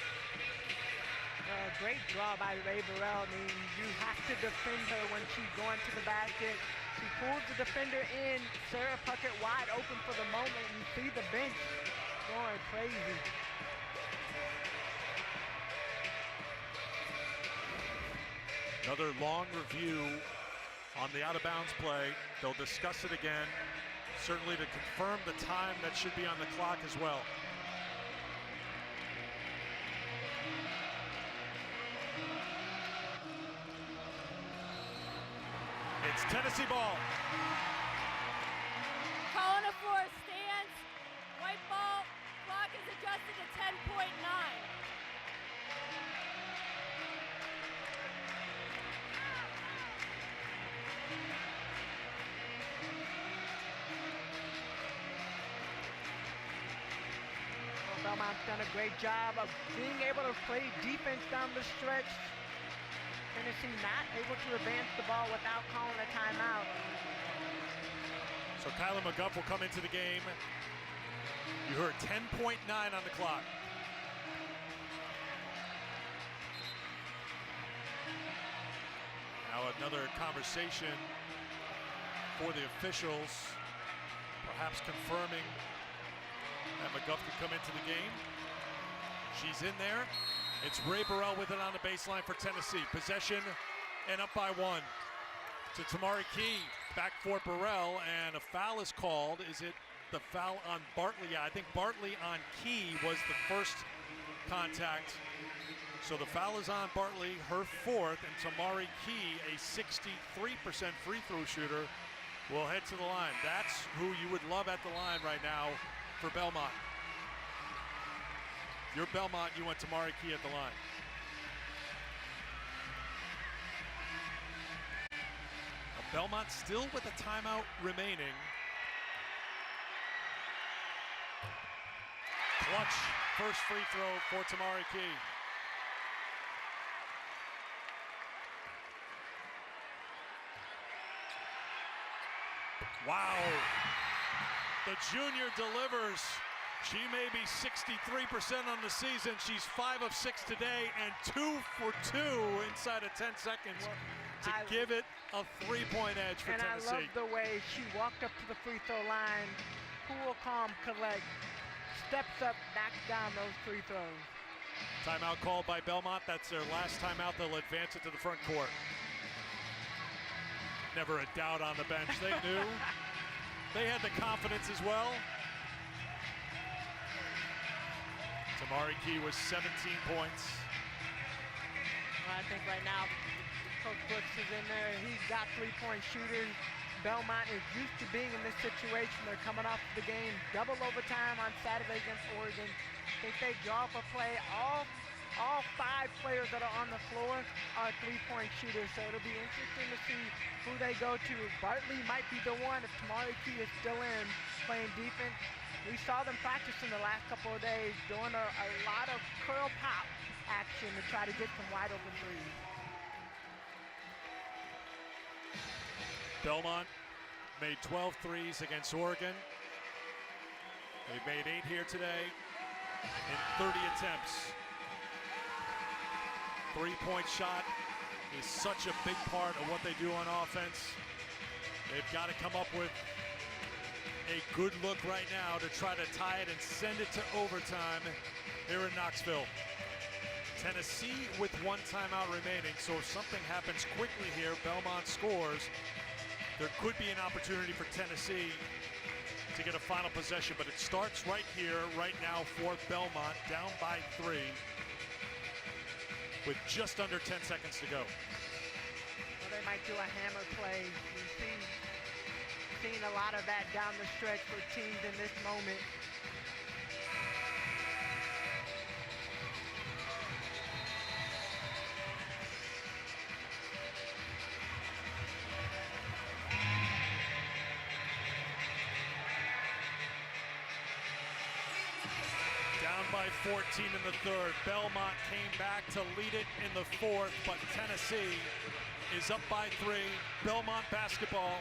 Great draw by Ray Burrell. I mean, you have to defend her when she's going to the basket. She pulls the defender in. Sarah Puckett wide open for the moment. You see the bench going crazy. Another long review on the out-of-bounds play. They'll discuss it again, certainly to confirm the time that should be on the clock as well. It's Tennessee ball. Call on the floor stands. White ball. Clock is adjusted to 10.9. Belmont's done a great job of being able to play defense down the stretch. Tennessee not able to advance the ball without calling a timeout. So Kyla McGuff will come into the game. You heard 10.9 on the clock. Now another conversation for the officials, perhaps confirming that McGuff could come into the game. She's in there. It's Ray Burrell with it on the baseline for Tennessee. Possession and up by 1 to Tamari Key. Back for Burrell, and a foul is called. Is it the foul on Bartley? Yeah, I think Bartley on Key was the first contact. So the foul is on Bartley, her fourth, and Tamari Key, a 63% free throw shooter, will head to the line. That's who you would love at the line right now for Belmont. If you're Belmont, you want Tamari Key at the line. Belmont still with a timeout remaining. Clutch first free throw for Tamari Key. Wow. The junior delivers. She may be 63% on the season. She's 5 of 6 today and 2 for 2 inside of 10 seconds to give it a 3-point edge for Tennessee. And I love the way she walked up to the free throw line, cool, calm, collect, steps up, knocks down those free throws. Timeout called by Belmont. That's their last timeout. They'll advance it to the front court. Never a doubt on the bench. They knew. They had the confidence as well. Tamari Key was 17 points. I think right now, Coach Brooks is in there. He's got three-point shooters. Belmont is used to being in this situation. They're coming off the game, double overtime on Saturday against Oregon. I think they draw up a play. All 5 players that are on the floor are three-point shooters, so it'll be interesting to see who they go to. Bartley might be the one if Tamari Key is still in playing defense. We saw them practicing the last couple of days, doing a lot of curl pop action to try to get some wide open threes. Belmont made 12 threes against Oregon. They've made 8 here today in 30 attempts. Three-point shot is such a big part of what they do on offense. They've got to come up with a good look right now to try to tie it and send it to overtime here in Knoxville. Tennessee with 1 timeout remaining, so if something happens quickly here, Belmont scores, there could be an opportunity for Tennessee to get a final possession, but it starts right here, right now for Belmont, down by 3 with just under 10 seconds to go. Well, they might do a hammer play. We've seen a lot of that down the stretch for teams in this moment. Down by 14 in the third. Belmont came back to lead it in the fourth, but Tennessee is up by 3. Belmont basketball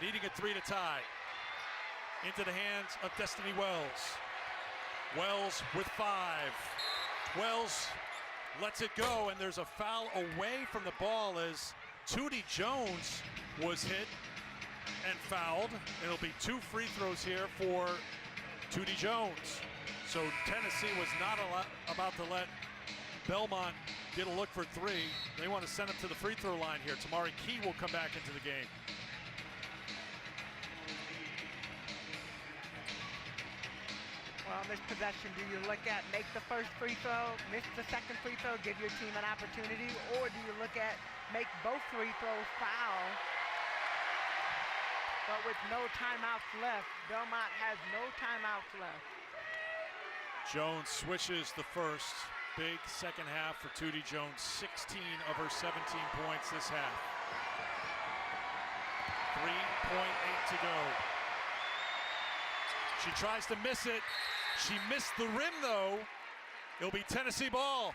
needing a 3 to tie. Into the hands of Destiny Wells. Wells with 5. Wells lets it go, and there's a foul away from the ball as Tootie Jones was hit and fouled. It'll be 2 free throws here for Tootie Jones. So Tennessee was not about to let Belmont get a look for 3. They want to send him to the free throw line here. Tamari Key will come back into the game. Well, on this possession, do you look at make the first free throw, miss the second free throw, give your team an opportunity, or do you look at make both free throws, foul? But with no timeouts left, Belmont has no timeouts left. Jones switches the first. Big second half for Tootie Jones. 16 of her 17 points this half. 3.8 to go. She tries to miss it. She missed the rim, though. It'll be Tennessee ball.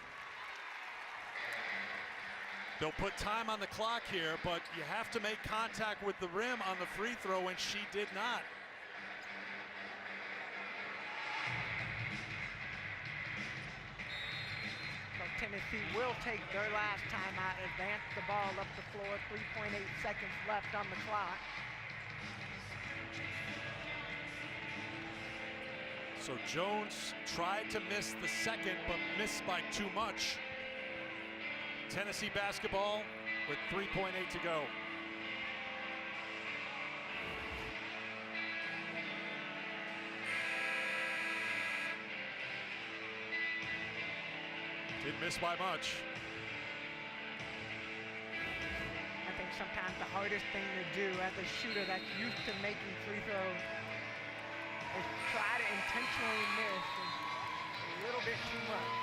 They'll put time on the clock here, but you have to make contact with the rim on the free throw, and she did not. So Tennessee will take their last timeout, advance the ball up the floor, 3.8 seconds left on the clock. So Jones tried to miss the second, but missed by too much. Tennessee basketball with 3.8 to go. Didn't miss by much. I think sometimes the hardest thing to do as a shooter that's used to making free throws is try to intentionally miss a little bit too much.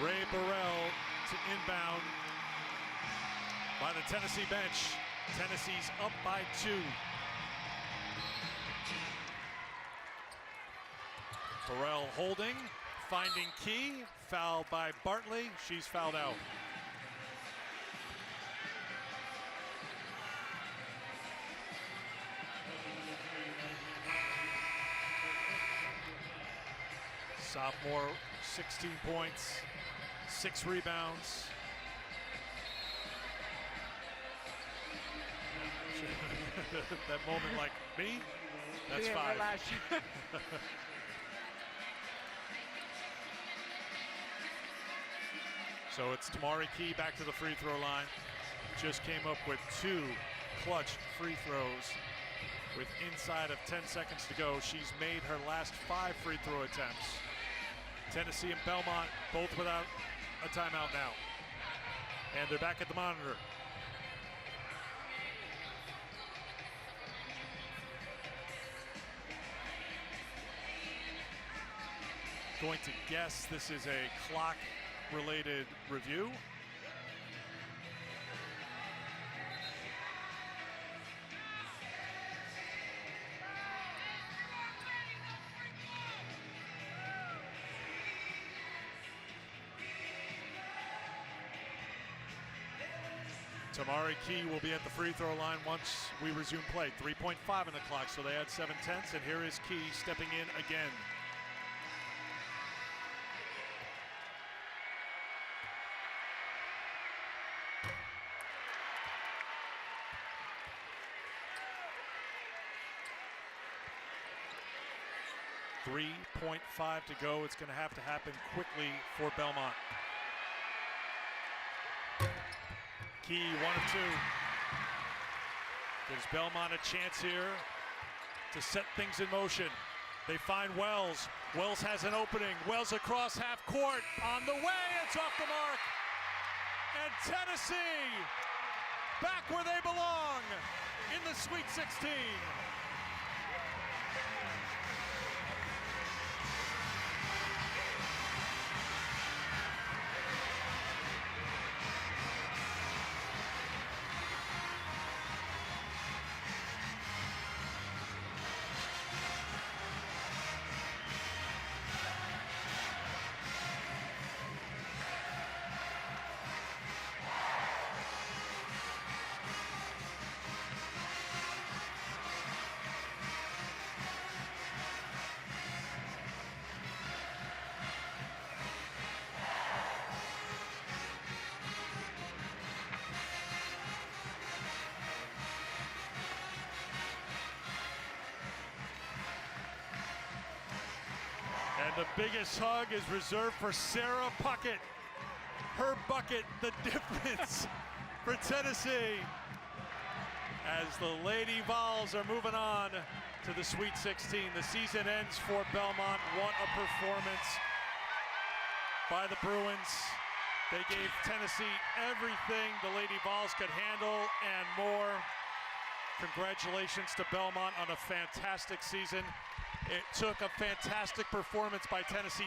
Ray Burrell to inbound by the Tennessee bench. Tennessee's up by 2. Burrell holding, finding Key, fouled by Bartley. She's fouled out. Sophomore, 16 points, 6 rebounds. That moment like, me? That's 5. So it's Tamari Key back to the free throw line. Just came up with 2 clutch free throws with inside of 10 seconds to go. She's made her last 5 free throw attempts. Tennessee and Belmont both without a timeout now. And they're back at the monitor. Going to guess this is a clock-related review. Tamari Key will be at the free throw line once we resume play. 3.5 on the clock, so they add 7/10, and here is Key stepping in again. .5 to go. It's going to have to happen quickly for Belmont. Key, 1 of 2. Gives Belmont a chance here to set things in motion. They find Wells. Wells has an opening. Wells across half court. On the way, it's off the mark. And Tennessee back where they belong in the Sweet 16. And the biggest hug is reserved for Sarah Puckett. Her bucket, the difference for Tennessee. As the Lady Vols are moving on to the Sweet 16. The season ends for Belmont. What a performance by the Bruins. They gave Tennessee everything the Lady Vols could handle and more. Congratulations to Belmont on a fantastic season. It took a fantastic performance by Tennessee